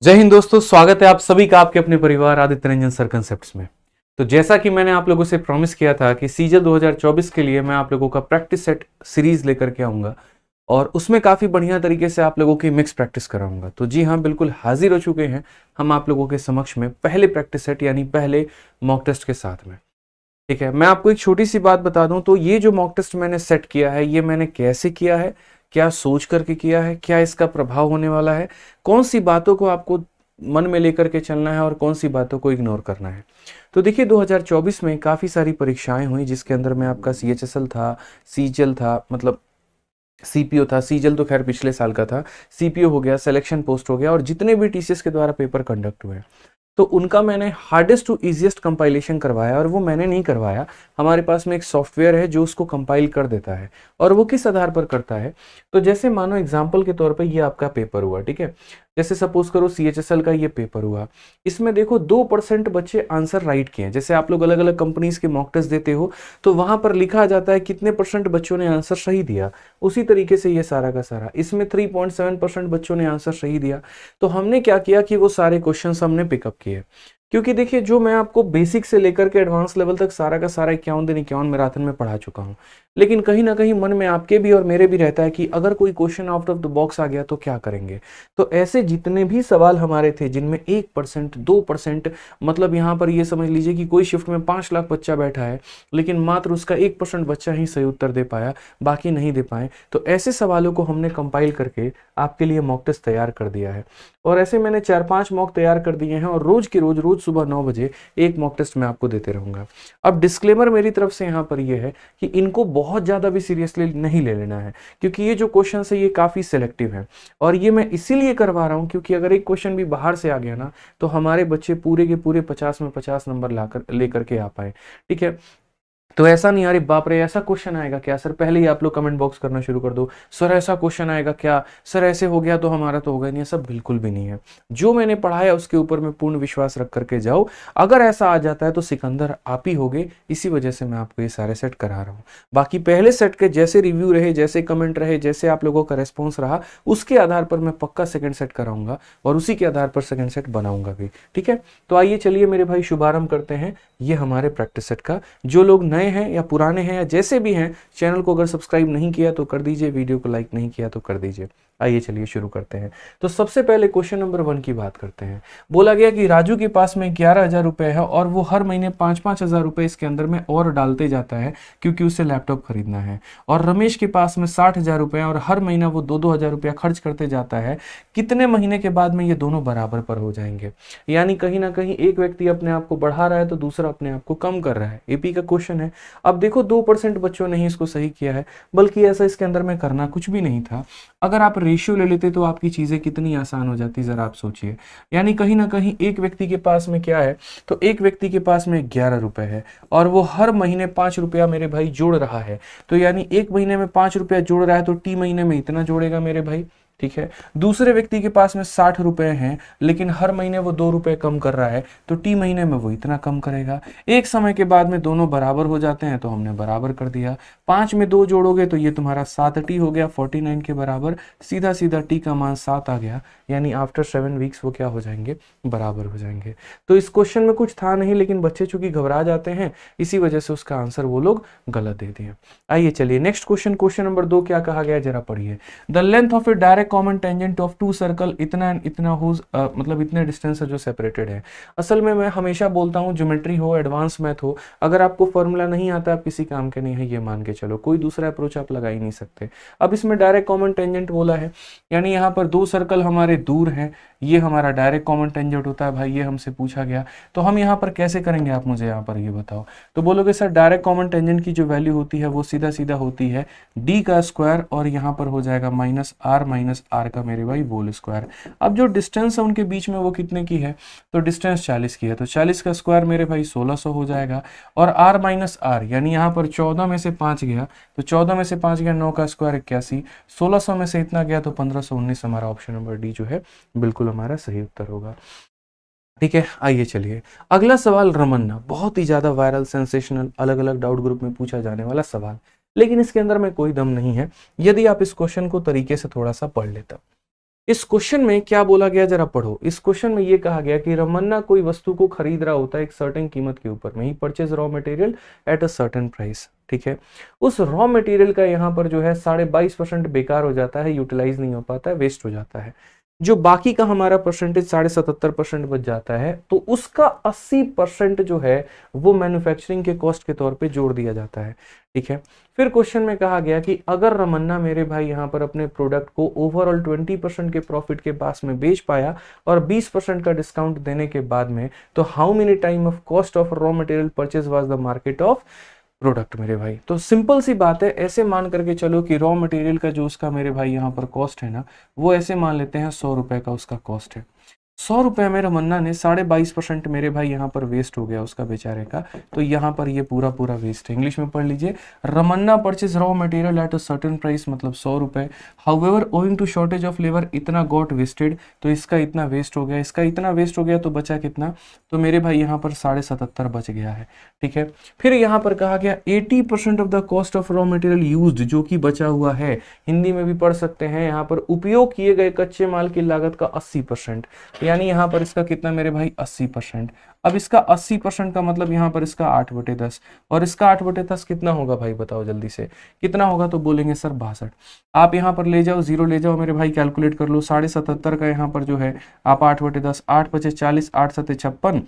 जय हिंद दोस्तों, स्वागत है आप सभी का आपके अपने परिवार आदित्य रंजन सर कंसेप्ट्स में। तो जैसा कि मैंने आप लोगों से प्रॉमिस किया था कि सीजल 2024 के लिए मैं आप लोगों का प्रैक्टिस सेट सीरीज लेकर के आऊंगा और उसमें काफ़ी बढ़िया तरीके से आप लोगों की मिक्स प्रैक्टिस कराऊंगा। तो जी हाँ, बिल्कुल हाजिर हो चुके हैं हम आप लोगों के समक्ष में पहले प्रैक्टिस सेट यानी पहले मॉक टेस्ट के साथ में। ठीक है, मैं आपको एक छोटी सी बात बता दूं तो ये जो मॉक टेस्ट मैंने सेट किया है ये मैंने कैसे किया है, क्या सोच करके किया है, क्या इसका प्रभाव होने वाला है, कौन सी बातों को आपको मन में लेकर के चलना है और कौन सी बातों को इग्नोर करना है। तो देखिए 2024 में काफ़ी सारी परीक्षाएं हुई जिसके अंदर में आपका सीएचएसएल था, सीजल था, मतलब सीपीओ था। सीजल तो खैर पिछले साल का था, सीपीओ हो गया, सिलेक्शन पोस्ट हो गया और जितने भी टीसीएस के द्वारा पेपर कंडक्ट हुए तो उनका मैंने हार्डेस्ट टू इजीएस्ट कंपाइलेशन करवाया। और वो मैंने नहीं करवाया, हमारे पास में एक सॉफ्टवेयर है जो उसको कंपाइल कर देता है। और वो किस आधार पर करता है, तो जैसे मानो एग्जांपल के तौर पे ये आपका पेपर हुआ, ठीक है, जैसे सपोज करो सीएचएसएल का ये पेपर हुआ, इसमें देखो 2% बच्चे आंसर राइट किए हैं। जैसे आप लोग अलग अलग कंपनीज के मॉक टेस्ट देते हो तो वहां पर लिखा आ जाता है कितने परसेंट बच्चों ने आंसर सही दिया, उसी तरीके से ये सारा का सारा इसमें 3.7% बच्चों ने आंसर सही दिया। तो हमने क्या किया कि वो सारे क्वेश्चन हमने पिकअप किए, क्योंकि देखिए जो मैं आपको बेसिक से लेकर के एडवांस लेवल तक सारा का सारा 51 दिन 51 मैराथन में पढ़ा चुका हूं। लेकिन कहीं ना कहीं मन में आपके भी और मेरे भी रहता है कि अगर कोई question out of the box आ गया तो क्या करेंगे। तो ऐसे जितने भी सवाल हमारे थे जिनमें 1% 2%, मतलब यहाँ पर ये समझ लीजिए कि कोई शिफ्ट में 5 लाख बच्चा बैठा है लेकिन मात्र उसका 1% बच्चा ही सही उत्तर दे पाया, बाकी नहीं दे पाए। तो ऐसे सवालों को हमने कंपाइल करके आपके लिए मॉक टेस्ट तैयार कर दिया है। और ऐसे मैंने 4-5 मॉक तैयार कर दिए हैं और रोज की रोज सुबह 9 बजे एक मॉक टेस्ट मैं आपको देते रहूंगा। अब डिस्क्लेमर मेरी तरफ से यहाँ पर यह है कि इनको बहुत ज्यादा भी सीरियसली नहीं ले लेना है, क्योंकि ये जो क्वेश्चन है ये काफी सिलेक्टिव है। और ये मैं इसीलिए करवा रहा हूँ क्योंकि अगर एक क्वेश्चन भी बाहर से आ गया ना तो हमारे बच्चे पूरे के पूरे 50 में 50 नंबर लाकर लेकर के आ पाए। ठीक है, तो ऐसा नहीं अरे बाप रे ऐसा क्वेश्चन आएगा क्या सर, पहले ही आप लोग कमेंट बॉक्स करना शुरू कर दो, सर ऐसा क्वेश्चन आएगा क्या, सर ऐसे हो गया तो हमारा तो होगा नहीं। ऐसा बिल्कुल भी नहीं है। जो मैंने पढ़ाया उसके ऊपर मैं पूर्ण विश्वास रख करके जाओ। अगर ऐसा आ जाता है तो सिकंदर आप ही होगे, इसी वजह से मैं आपको ये सारे सेट करा रहा हूँ। बाकी पहले सेट के जैसे रिव्यू रहे, जैसे कमेंट रहे, जैसे आप लोगों का रेस्पॉन्स रहा, उसके आधार पर मैं पक्का सेकंड सेट कराऊंगा और उसी के आधार पर सेकंड सेट बनाऊंगा भी। ठीक है, तो आइए चलिए मेरे भाई शुभारंभ करते हैं ये हमारे प्रैक्टिस सेट का। जो लोग नए हैं या पुराने हैं या जैसे भी हैं, चैनल को अगर सब्सक्राइब नहीं किया तो कर दीजिए, वीडियो को लाइक नहीं किया तो कर दीजिए। आइए चलिए शुरू करते हैं। तो सबसे पहले क्वेश्चन नंबर 1 की बात करते हैं। बोला गया कि राजू के पास में 11,000 रुपए है और वो हर महीने 5-5 हजार रुपए इसके अंदर में और डालते जाता है क्योंकि उसे लैपटॉप खरीदना है। और रमेश के पास में 60,000 रुपए और हर महीना वो 2-2 हजार रुपया खर्च करते जाता है। कितने महीने के बाद में ये दोनों बराबर पर हो जाएंगे? यानी कहीं ना कहीं एक व्यक्ति अपने आप को बढ़ा रहा है तो दूसरा अपने आप को कम कर रहा है। एपी का क्वेश्चन है। अब देखो 2% बच्चों ने ही इसको सही किया है, बल्कि ऐसा इसके अंदर में करना कुछ भी नहीं था। अगर आप रेशियो ले लेते तो आपकी चीजें कितनी आसान हो जाती, जरा आप सोचिए। यानी कहीं ना कहीं एक व्यक्ति के पास में क्या है, तो एक व्यक्ति के पास में 11 रुपए है और वो हर महीने 5 रुपया मेरे भाई जोड़ रहा है। तो यानी एक महीने में 5 रुपया जोड़ रहा है तो टी महीने में इतना जोड़ेगा मेरे भाई। ठीक है, दूसरे व्यक्ति के पास में 60 रुपए हैं लेकिन हर महीने वो 2 रुपए कम कर रहा है तो टी महीने में वो इतना कम करेगा। एक समय के बाद में दोनों बराबर हो जाते हैं तो हमने बराबर कर दिया। 5 में 2 जोड़ोगे तो ये तुम्हारा 7t हो गया 49 के बराबर। सीधा सीधा टी का मान 7 आ गया, यानी आफ्टर 7 वीक्स वो क्या हो जाएंगे, बराबर हो जाएंगे। तो इस क्वेश्चन में कुछ था नहीं, लेकिन बच्चे चूंकि घबरा जाते हैं इसी वजह से उसका आंसर वो लोग गलत दे दिए। आइए चलिए नेक्स्ट क्वेश्चन, क्वेश्चन नंबर 2 क्या कहा गया जरा पढ़िए। The length of A direct common tangent of 2 circle इतना एंड इतना हो, मतलब इतने डिस्टेंस है जो सेपरेटेड है। असल में मैं हमेशा बोलता हूँ ज्योमेट्री हो, एडवांस मैथ हो, अगर आपको फॉर्मूला नहीं आता आप किसी काम के नहीं है, ये मान के चलो, कोई दूसरा अप्रोच आप लगा ही नहीं सकते। अब इसमें डायरेक्ट कॉमन टेंजेंट बोला है, यानी यहाँ पर 2 सर्कल हमारे दूर हैं, ये हमारा डायरेक्ट कॉमन टेंजेंट होता है भाई, ये हमसे पूछा गया। तो हम यहाँ पर कैसे करेंगे आप मुझे यहाँ पर ये बताओ। तो बोलोगे सर डायरेक्ट कॉमन टेंजेंट की जो वैल्यू होती है वो सीधा सीधा होती है डी का स्क्वायर और यहाँ पर हो जाएगा माइनस आर का मेरे भाई होल स्क्वायर। अब जो डिस्टेंस है उनके बीच में वो कितने की है, तो डिस्टेंस 40 की है, तो 40 का स्क्वायर मेरे भाई 1600 हो जाएगा। और आर माइनस आर यानी यहाँ पर 14 में से 5 गया तो 14 में से 5 गया 9 का स्क्वायर 81, 1600 में से इतना गया तो 1519। हमारा ऑप्शन नंबर डी जो है बिल्कुल हमारा सही उत्तर होगा। ठीक है, आइए चलिए अगला सवाल रमन्ना, बहुत ही ज्यादा वायरल सेंसेशनल अलग अलग डाउट ग्रुप में पूछा जाने वाला सवाल, लेकिन इसके अंदर में कोई दम नहीं है यदि आप इस क्वेश्चन को तरीके से थोड़ा सा पढ़ लेते। इस क्वेश्चन में क्या बोला गया जरा पढ़ो। इस क्वेश्चन में ये कहा गया कि रमन्ना कोई वस्तु को खरीद रहा होता है एक सर्टेन कीमत के ऊपर में, ही purchase raw material at a certain price, ठीक है। उस रॉ मटेरियल का यहाँ पर जो है 22.5% बेकार हो जाता है, यूटिलाइज नहीं हो पाता है, वेस्ट हो जाता है। जो बाकी का हमारा परसेंटेज 77.5% बच जाता है, तो उसका 80% जो है वो मैन्युफैक्चरिंग के कॉस्ट के तौर पे जोड़ दिया जाता है, ठीक है। फिर क्वेश्चन में कहा गया कि अगर रमन्ना मेरे भाई यहाँ पर अपने प्रोडक्ट को ओवरऑल 20% के प्रॉफिट के पास में बेच पाया और 20% का डिस्काउंट देने के बाद में, तो how many time of cost of raw material purchase was the market of product मेरे भाई। तो सिंपल सी बात है, ऐसे मान करके चलो कि रॉ मटेरियल का जो उसका मेरे भाई यहाँ पर कॉस्ट है ना, वो ऐसे मान लेते हैं 100 रुपए का उसका कॉस्ट है। 100 रुपए में रमन्ना ने 22.5% मेरे भाई यहाँ पर वेस्ट हो गया उसका बेचारे का, तो यहाँ पर ये पूरा पूरा वेस्ट है। इंग्लिश में पढ़ लीजिए, Ramanna purchase raw material at a certain price, मतलब 100 रुपए, however owing to shortage of labour इतना गॉट वेस्टेड, तो इसका इतना वेस्ट हो गया, इसका इतना वेस्ट हो गया, तो बचा कितना, तो मेरे भाई यहाँ पर 77.5 बच गया है, ठीक है। फिर यहाँ पर कहा गया 80% of the cost of raw material used, जो कि बचा हुआ है, हिंदी में भी पढ़ सकते हैं यहाँ पर, उपयोग किए गए कच्चे माल की लागत का 80%, यानी यहां पर इसका कितना मेरे भाई 80%। अब इसका 80% का मतलब यहां पर इसका 8/10, और इसका 8/10 कितना होगा भाई बताओ जल्दी से, कितना होगा, तो बोलेंगे सर 62। आप यहां पर ले जाओ, जीरो ले जाओ मेरे भाई, कैलकुलेट कर लो, 77.5 का यहां पर जो है आप 8/10, 8×5 = 40, 8×7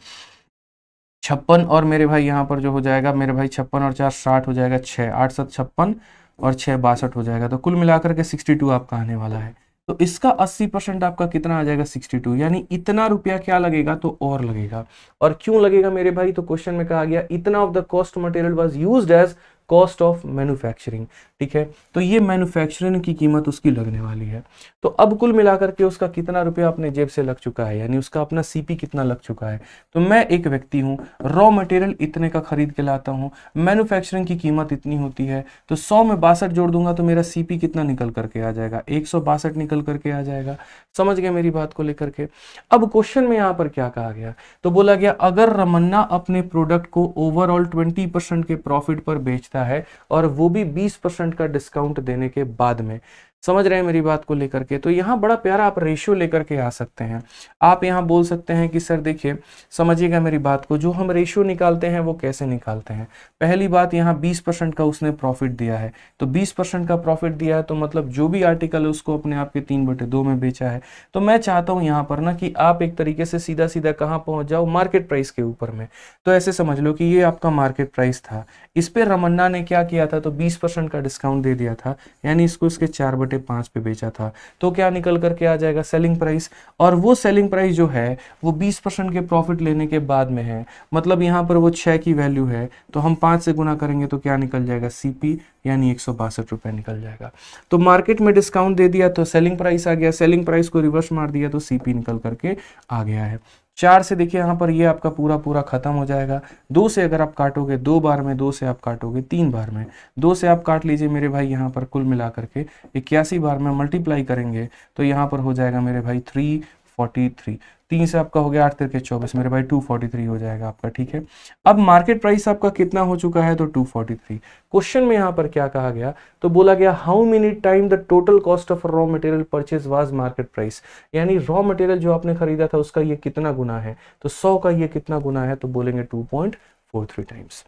= 56, और मेरे भाई यहाँ पर जो हो जाएगा मेरे भाई 56 और 4 60 हो जाएगा 6, 8×7 = 56 और 6 62 हो जाएगा, तो कुल मिलाकर के 62 आपका आने वाला है। तो इसका 80% आपका कितना आ जाएगा 62, यानी इतना रुपया क्या लगेगा, तो और लगेगा। और क्यों लगेगा मेरे भाई, तो क्वेश्चन में कहा गया इतना of the cost material was used as cost of manufacturing, ठीक है। तो ये मैन्युफैक्चरिंग की कीमत उसकी लगने वाली है। तो अब कुल मिलाकर के उसका कितना रुपया अपने जेब से लग चुका है, यानी उसका अपना सीपी कितना लग चुका है। तो मैं एक व्यक्ति हूं, रॉ मटेरियल इतने का खरीद के लाता हूं, मैन्युफैक्चरिंग की कीमत इतनी होती है, तो 100 में 62 जोड़ दूंगा तो मेरा सीपी कितना निकल करके आ जाएगा, 162 निकल करके आ जाएगा। समझ गए मेरी बात को लेकर के। अब क्वेश्चन में यहां पर क्या कहा गया, तो बोला गया अगर रमन्ना अपने प्रोडक्ट को ओवरऑल 20% के प्रॉफिट पर बेचता है और वो भी 20% का डिस्काउंट देने के बाद में, समझ रहे हैं मेरी बात को लेकर के। तो यहाँ बड़ा प्यारा आप रेशियो लेकर के आ सकते हैं। आप यहाँ बोल सकते हैं कि सर देखिए, समझिएगा मेरी बात को, जो हम रेशियो निकालते हैं वो कैसे निकालते हैं। पहली बात, यहाँ 20% का उसने प्रॉफिट दिया है, तो 20% का प्रॉफिट दिया है तो मतलब जो भी आर्टिकल है उसको अपने आप के 3/2 में बेचा है। तो मैं चाहता हूँ यहाँ पर ना कि आप एक तरीके से सीधा सीधा कहाँ पहुंच जाओ, मार्केट प्राइस के ऊपर में। तो ऐसे समझ लो कि ये आपका मार्केट प्राइस था, इस पे रमन्ना ने क्या किया था, तो 20% का डिस्काउंट दे दिया था, यानी इसको इसके 4/5 पे बेचा था। तो क्या निकल करके आ जाएगा, सेलिंग प्राइस। और वो सेलिंग प्राइस जो है वो 20% के प्रॉफिट लेने के बाद में है, मतलब यहाँ पर वो 6 की वैल्यू है, तो हम 5 से गुना करेंगे तो क्या निकल जाएगा, सीपी, यानी 162 रुपए निकल जाएगा। तो मार्केट में डिस्काउंट दे दिया तो सेलिंग प्राइस आ गया, सेलिंग प्राइस को रिवर्स मार दिया तो सीपी निकल करके आ गया है। 4 से देखिए यहाँ पर ये आपका पूरा पूरा खत्म हो जाएगा। 2 से अगर आप काटोगे 2 बार में, 2 से आप काटोगे 3 बार में, 2 से आप काट लीजिए मेरे भाई, यहाँ पर कुल मिला करके 81 बार में मल्टीप्लाई करेंगे तो यहाँ पर हो जाएगा मेरे भाई 343। 3 से आपका हो गया 8 × 24 मेरे भाई 243 हो जाएगा आपका, ठीक है। अब मार्केट प्राइस आपका कितना हो चुका है, तो 243। क्वेश्चन में यहाँ पर क्या कहा गया, तो बोला गया how many time the total cost of raw material purchase was market price, यानी रॉ मटेरियल जो आपने खरीदा था उसका ये कितना गुना है, तो 100 का ये कितना गुना है, तो बोलेंगे 2.43 टाइम्स।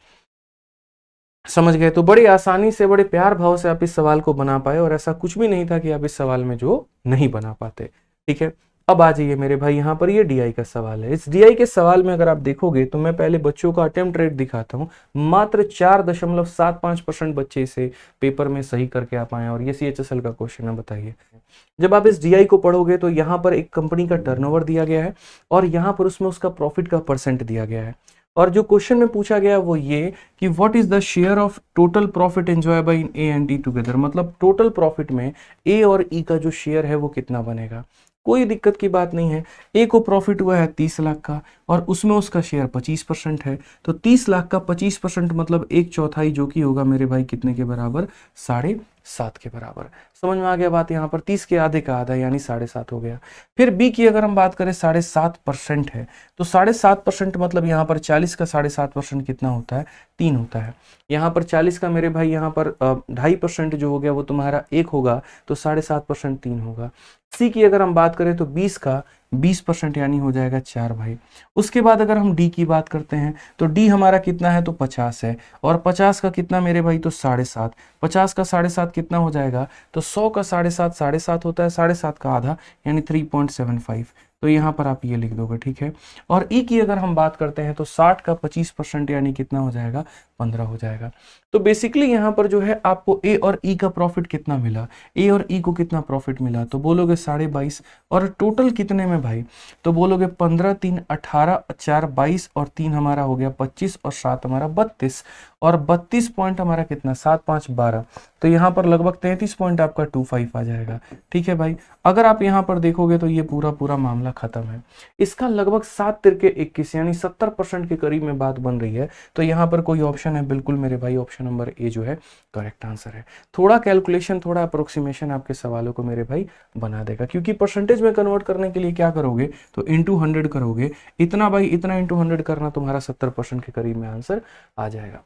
समझ गए। तो बड़ी आसानी से, बड़े प्यार भाव से आप इस सवाल को बना पाए, और ऐसा कुछ भी नहीं था कि आप इस सवाल में जो नहीं बना पाते, ठीक है। अब आ जाइए मेरे भाई, यहाँ पर ये डीआई का सवाल है। इस डीआई के सवाल में अगर आप देखोगे तो मैं पहले बच्चों का अटेम्प्ट रेट दिखाता हूँ, मात्र 4.75% बच्चे इसे पेपर में सही करके आ पाए, और ये CHSL का क्वेश्चन है। बताइए, जब आप इस डीआई को पढ़ोगे तो यहाँ पर एक कंपनी का टर्नओवर दिया गया है और यहाँ पर उसमें उसका प्रॉफिट का परसेंट दिया गया है, और जो क्वेश्चन में पूछा गया वो ये कि what is the share of total profit enjoy by A and D together, मतलब टोटल प्रॉफिट में ए और ई का जो शेयर है वो कितना बनेगा। कोई दिक्कत की बात नहीं है। ए को प्रॉफिट हुआ है 30 लाख का और उसमें उसका शेयर 25% है, तो 30 लाख का 25% मतलब 1/4, जो कि होगा मेरे भाई कितने के बराबर, 7.5 के बराबर। समझ में आ गया बात। यहाँ पर 30 के आधे का आधा यानी 7.5 हो गया। फिर बी की अगर हम बात करें 7.5% है, तो 7.5% मतलब यहाँ पर 40 का 7.5% कितना होता है, 3 होता है। यहाँ पर 40 का मेरे भाई यहाँ पर 2.5% जो हो गया वो तुम्हारा 1 होगा, तो 7.5% 3 होगा। सी की अगर हम बात करें तो 20 का 20% यानी हो जाएगा 4 भाई। उसके बाद अगर हम डी की बात करते हैं तो डी हमारा कितना है, तो 50 है, और 50 का कितना मेरे भाई, तो 7.5। 50 का 7.5 कितना हो जाएगा, तो 100 का 7.5 होता है, 7.5 का आधा यानी 3.75। तो यहाँ पर आप ये लिख दोगे, ठीक है। और ई की अगर हम बात करते हैं तो 60 का 25% यानी कितना हो जाएगा, 15 हो जाएगा। तो बेसिकली यहाँ पर जो है आपको ए और ई का प्रॉफिट कितना मिला, ए और ई को कितना प्रॉफिट मिला, तो बोलोगे 22.5। और टोटल कितने में भाई, तो बोलोगे 15 3 18 4 22 और 3 हमारा हो गया 25 और 7 हमारा 32, और 32 पॉइंट हमारा कितना, 7 5 12। तो यहाँ पर लगभग 33 पॉइंट आपका 25 आ जाएगा, ठीक है भाई। अगर आप यहाँ पर देखोगे तो ये पूरा पूरा मामला खत्म है। इसका लगभग 7 तिरके 21 यानी 70% के करीब में बात बन रही है। तो यहाँ पर कोई ऑप्शन है, बिल्कुल मेरे भाई ऑप्शन नंबर ए जो है करेक्ट आंसर है। थोड़ा कैलकुलेशन, थोड़ा अप्रोक्सीमेशन आपके सवालों को मेरे भाई बना देगा, क्योंकि परसेंटेज में कन्वर्ट करने के लिए क्या करोगे, तो इंटू 100 करोगे, इतना भाई इतना इंटू 100 करना, तुम्हारा 70% के करीब में आंसर आ जाएगा।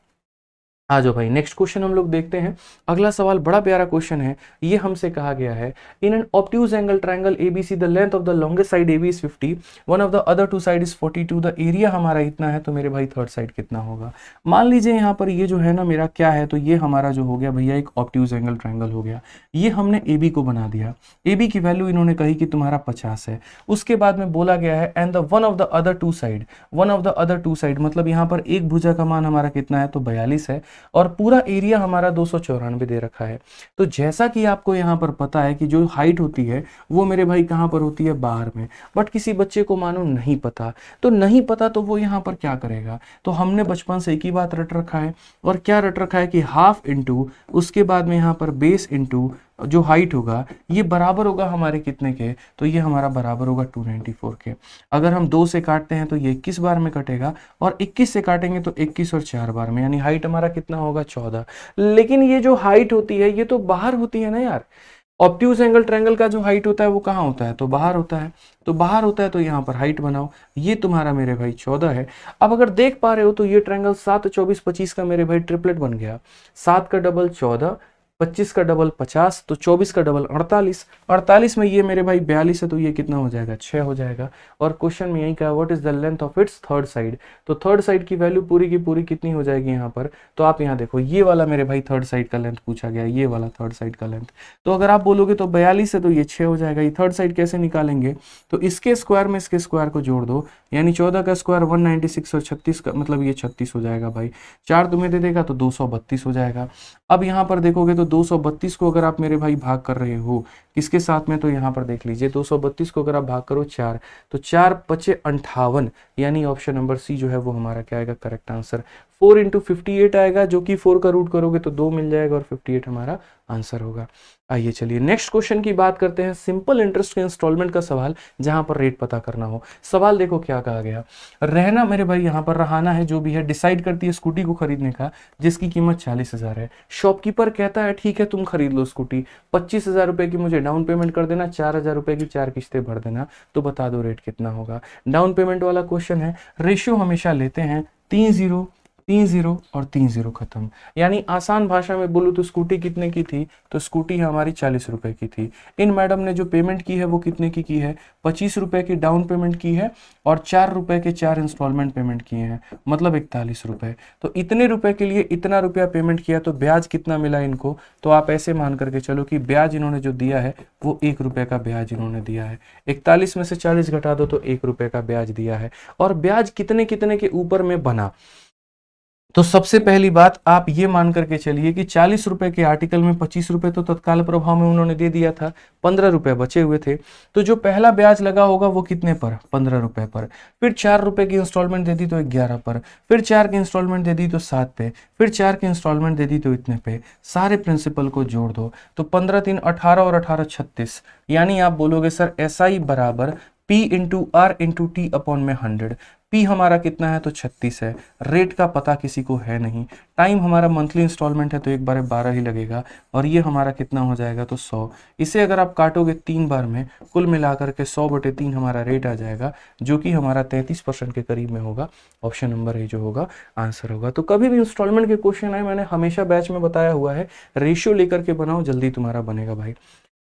आ जाओ भाई, नेक्स्ट क्वेश्चन हम लोग देखते हैं। अगला सवाल बड़ा प्यारा क्वेश्चन है। ये हमसे कहा गया है, in an obtuse angle triangle ABC the length of the longest side AB is 50, one of the other two side is 42, the area हमारा इतना है, तो मेरे भाई थर्ड साइड कितना होगा। मान लीजिए यहाँ पर ये जो है ना मेरा क्या है, तो ये हमारा जो हो गया भैया एक ऑब्ट्यूज एंगल ट्रायंगल हो गया। ये हमने ए बी को बना दिया, ए बी की वैल्यू इन्होंने कही कि तुम्हारा 50 है। उसके बाद में बोला गया है and the one of the other two side, one of the other two side मतलब यहाँ पर एक भुजा का मान हमारा कितना है, तो 42 है, और पूरा एरिया हमारा 294 दे रखा है। तो जैसा कि आपको यहाँ पर पता है कि जो हाइट होती है वो मेरे भाई कहाँ पर होती है, बाहर में, बट किसी बच्चे को मानो नहीं पता, तो नहीं पता तो वो यहाँ पर क्या करेगा, तो हमने बचपन से एक ही बात रट रखा है, और क्या रट रखा है कि हाफ इंटू उसके बाद में यहाँ पर बेस इंटू जो हाइट होगा ये बराबर होगा हमारे कितने के, तो ये हमारा बराबर होगा 294 के। अगर हम 2 से काटते हैं तो ये 21 बार में कटेगा, और 21 से काटेंगे तो 21 और 4 बार में, यानी हाइट हमारा कितना होगा, 14। लेकिन ये जो हाइट होती है ये तो बाहर होती है ना यार। ऑब्ट्यूज एंगल ट्रायंगल का जो हाइट होता है वो कहाँ होता है, तो बाहर होता है। तो बाहर होता है तो यहाँ पर हाइट बनाओ, ये तुम्हारा मेरे भाई 14 है। अब अगर देख पा रहे हो तो ये ट्रायंगल 7 24 25 का मेरे भाई ट्रिपलेट बन गया। 7 का डबल 14, 25 का डबल 50, तो 24 का डबल 48, 48 में ये मेरे भाई 42 है, तो ये कितना हो जाएगा, 6 हो जाएगा। और क्वेश्चन में यही कहा what is the length of its third side, तो थर्ड साइड की वैल्यू पूरी की पूरी कितनी हो जाएगी यहाँ पर, तो आप यहाँ देखो ये वाला मेरे भाई थर्ड साइड का लेंथ पूछा गया, ये वाला थर्ड साइड का लेंथ। तो अगर आप बोलोगे तो 42 है तो ये 6 हो जाएगा। ये थर्ड साइड कैसे निकालेंगे, तो इसके स्क्वायर में इसके स्क्वायर को जोड़ दो, यानी 14 का स्क्वायर 196 और 36 का मतलब ये 36 हो जाएगा भाई। 4 तुम्हें दे देगा तो 232 हो जाएगा। अब यहाँ पर देखोगे तो 232 को अगर आप मेरे भाई भाग कर रहे हो किसके साथ में, तो यहाँ पर देख लीजिए 232 को अगर आप भाग करो 4, तो 4 5 58, यानी ऑप्शन नंबर सी जो है वो हमारा क्या आएगा, करेक्ट आंसर। 4 इंटू 58 आएगा, जो कि 4 का रूट करोगे तो 2 मिल जाएगा, और 58 हमारा आंसर होगा। आइए चलिए नेक्स्ट क्वेश्चन की बात करते हैं। सिंपल इंटरेस्ट के इंस्टॉलमेंट का सवाल, जहां पर रेट पता करना हो। सवाल देखो क्या कहा गया, रहना मेरे भाई यहाँ पर रहाना है जो भी है डिसाइड करती है स्कूटी को खरीदने का, जिसकी कीमत 40,000 है। शॉपकीपर कहता है ठीक है तुम खरीद लो स्कूटी, 25,000 रुपए की मुझे डाउन पेमेंट कर देना, 4,000 रुपए की 4 किस्तें भर देना, तो बता दो रेट कितना होगा। डाउन पेमेंट वाला क्वेश्चन है। रेशियो हमेशा लेते हैं 3-0 3-0 और 3-0 खत्म। यानी आसान भाषा में बोलूँ तो स्कूटी कितने की थी, तो स्कूटी हमारी 40 रुपए की थी। इन मैडम ने जो पेमेंट की है वो कितने की है, 25 रुपए की डाउन पेमेंट की है, और 4 रुपए के 4 इंस्टॉलमेंट पेमेंट किए हैं, मतलब 41 रुपए। तो इतने रुपए के लिए इतना रुपया पेमेंट किया, तो ब्याज कितना मिला इनको, तो आप ऐसे मान करके चलो कि ब्याज इन्होंने जो दिया है वो 1 रुपए का ब्याज इन्होंने दिया है। 41 में से 40 घटा दो तो 1 रुपए का ब्याज दिया है। और ब्याज कितने कितने के ऊपर में बना, तो सबसे पहली बात आप ये मान करके चलिए कि 40 रुपए के आर्टिकल में 25 रुपए तो तत्काल प्रभाव में उन्होंने दे दिया था, 15 रुपए बचे हुए थे। तो जो पहला ब्याज लगा होगा वो कितने पर, 15 रुपए पर। फिर 4 रुपए की इंस्टॉलमेंट दे दी तो 11 पर, फिर 4 की इंस्टॉलमेंट दे दी तो 7 पे, फिर 4 की इंस्टॉलमेंट दे दी तो इतने पे। सारे प्रिंसिपल को जोड़ दो तो 15 3 18 और 18 36, यानी आप बोलोगे सर SI बराबर P into R into T upon में 100। P हमारा कितना है तो 36 है, रेट का पता किसी को है नहीं, टाइम हमारा मंथली इंस्टॉलमेंट है तो एक बार 12 ही लगेगा, और ये हमारा कितना हो जाएगा तो 100। इसे अगर आप काटोगे 3 बार में, कुल मिलाकर के 100/3 हमारा रेट आ जाएगा, जो कि हमारा 33% के करीब में होगा। ऑप्शन नंबर ए जो होगा आंसर होगा। तो कभी भी इंस्टॉलमेंट के क्वेश्चन आए, मैंने हमेशा बैच में बताया हुआ है, रेशियो लेकर के बनाओ, जल्दी तुम्हारा बनेगा भाई।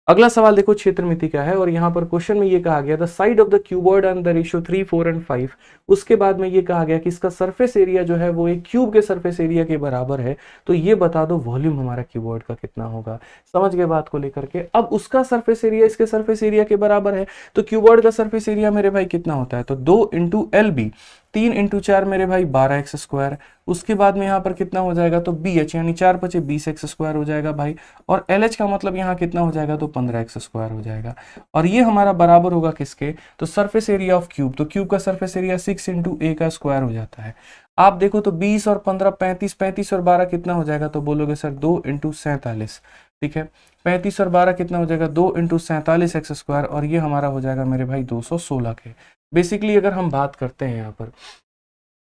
अगला सवाल देखो क्षेत्रमिति क्या है, और यहाँ पर क्वेश्चन में ये कहा गया the side of the cuboid and the ratio 3, 4 and 5। उसके बाद में ये कहा गया कि इसका सरफेस एरिया जो है वो एक क्यूब के सरफेस एरिया के बराबर है, तो ये बता दो वॉल्यूम हमारा क्यूबॉइड का कितना होगा। समझ गए बात को लेकर के। अब उसका सरफेस एरिया इसके सरफेस एरिया के बराबर है, तो क्यूबॉइड का सरफेस एरिया मेरे भाई कितना होता है तो 2 इंटू LB, 3 इंटू 4 मेरे भाई 12x²। उसके बाद में यहाँ पर कितना हो जाएगा तो BH, यानी 4×5 20x² हो जाएगा भाई, और LH का मतलब यहाँ कितना हो जाएगा तो 15x² हो जाएगा। और ये हमारा बराबर होगा किसके तो सरफेस एरिया ऑफ क्यूब, तो क्यूब का सरफेस एरिया 6 इंटू A का स्क्वायर हो जाता है। आप देखो तो 20 और 15 35, 35 और 12 कितना हो जाएगा तो बोलोगे सर 2 इंटू 47। ठीक है, 35 और 12 कितना हो जाएगा 2 इंटू 47x², और ये हमारा हो जाएगा मेरे भाई 216 के। बेसिकली अगर हम बात करते हैं यहाँ पर,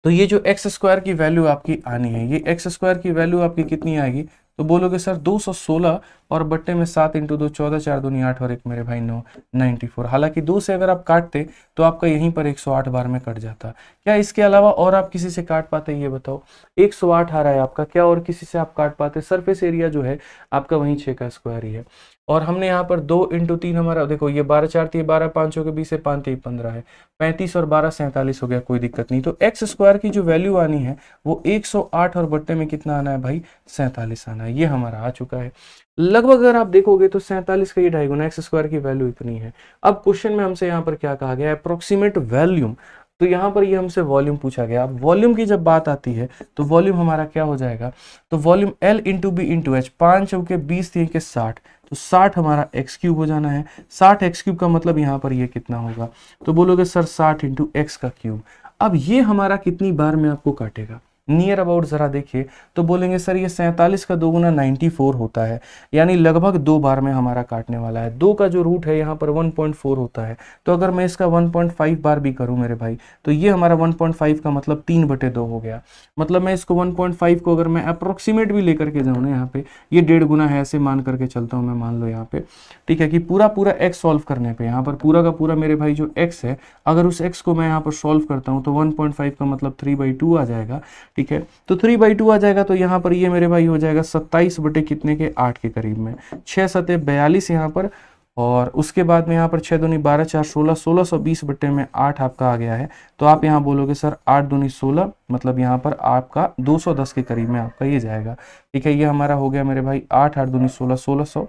तो ये जो x² की वैल्यू आपकी आनी है, ये x² की वैल्यू आपकी कितनी आएगी तो बोलोगे सर 216, और बट्टे में 7 इंटू 2 14, 4 दूनी 8 और 1 मेरे भाई 9 94। हालांकि 2 से अगर आप काटते तो आपका यहीं पर 108 बार में कट जाता। क्या इसके अलावा और आप किसी से काट पाते ये बताओ? 108 आ रहा है आपका, क्या और किसी से आप काट पाते? सरफेस एरिया जो है आपका वहीं 6 का स्क्वायर ही है। और हमने यहाँ पर 2 इंटू 3 हमारा देखो, ये 12 4 3 12, 5 के 20 से 5 3 15 है, 35 और 12 47 हो गया, कोई दिक्कत नहीं। तो x² की जो वैल्यू आनी है वो 108, और बट्टे में कितना आना है भाई 47 आना है, ये हमारा आ चुका है। लगभग अगर आप देखोगे तो 47 का ये 2.5 गुना, x² की वैल्यू इतनी है। अब क्वेश्चन में हमसे यहाँ पर क्या कहा गया है, अप्रोक्सीमेट वॉल्यूम, तो यहाँ पर ये हमसे वॉल्यूम पूछा गया। अब वॉल्यूम की जब बात आती है तो वॉल्यूम हमारा क्या हो जाएगा तो volume L into B into H, 5 चौके 20 3 के 60, तो 60 हमारा x³ हो जाना है। 60 x³ का मतलब यहाँ पर ये कितना होगा तो बोलोगे सर 60 इंटू x का क्यूब। अब ये हमारा कितनी बार में आपको काटेगा नियर अबाउट जरा देखिए, तो बोलेंगे सर ये 47 का 2 गुना 94 होता है, यानी लगभग 2 बार में हमारा काटने वाला है। 2 का जो रूट है यहाँ पर 1.4 होता है, तो अगर मैं इसका 1.5 बार भी करूँ मेरे भाई, तो ये हमारा 1.5 का मतलब 3/2 हो गया। मतलब मैं इसको 1.5 को अगर मैं अप्रोक्सीमेट भी लेकर के जाऊँ ना, यहाँ पे ये 1.5 गुना है ऐसे मान करके चलता हूँ मैं, मान लो यहाँ पे, ठीक है, कि पूरा x सॉल्व करने पे यहाँ पर पूरा का पूरा मेरे भाई जो x है, अगर उस x को मैं यहाँ पर सॉल्व करता हूँ तो 1.5 का मतलब 3/2 आ जाएगा। ठीक है, तो 3/2 आ जाएगा, तो यहाँ पर ये मेरे भाई हो जाएगा 27 बटे कितने के 8 के करीब में, 6 सते 42 यहाँ पर, और उसके बाद में यहाँ पर 6 दूनी 12 4 16, 1620 बटे में 8 आपका आ गया है। तो आप यहाँ बोलोगे सर 8 दूनी 16, मतलब यहाँ पर आपका 210 के करीब में आपका ये जाएगा। ठीक है, ये हमारा हो गया मेरे भाई 8 8 दूनी 16, 1600।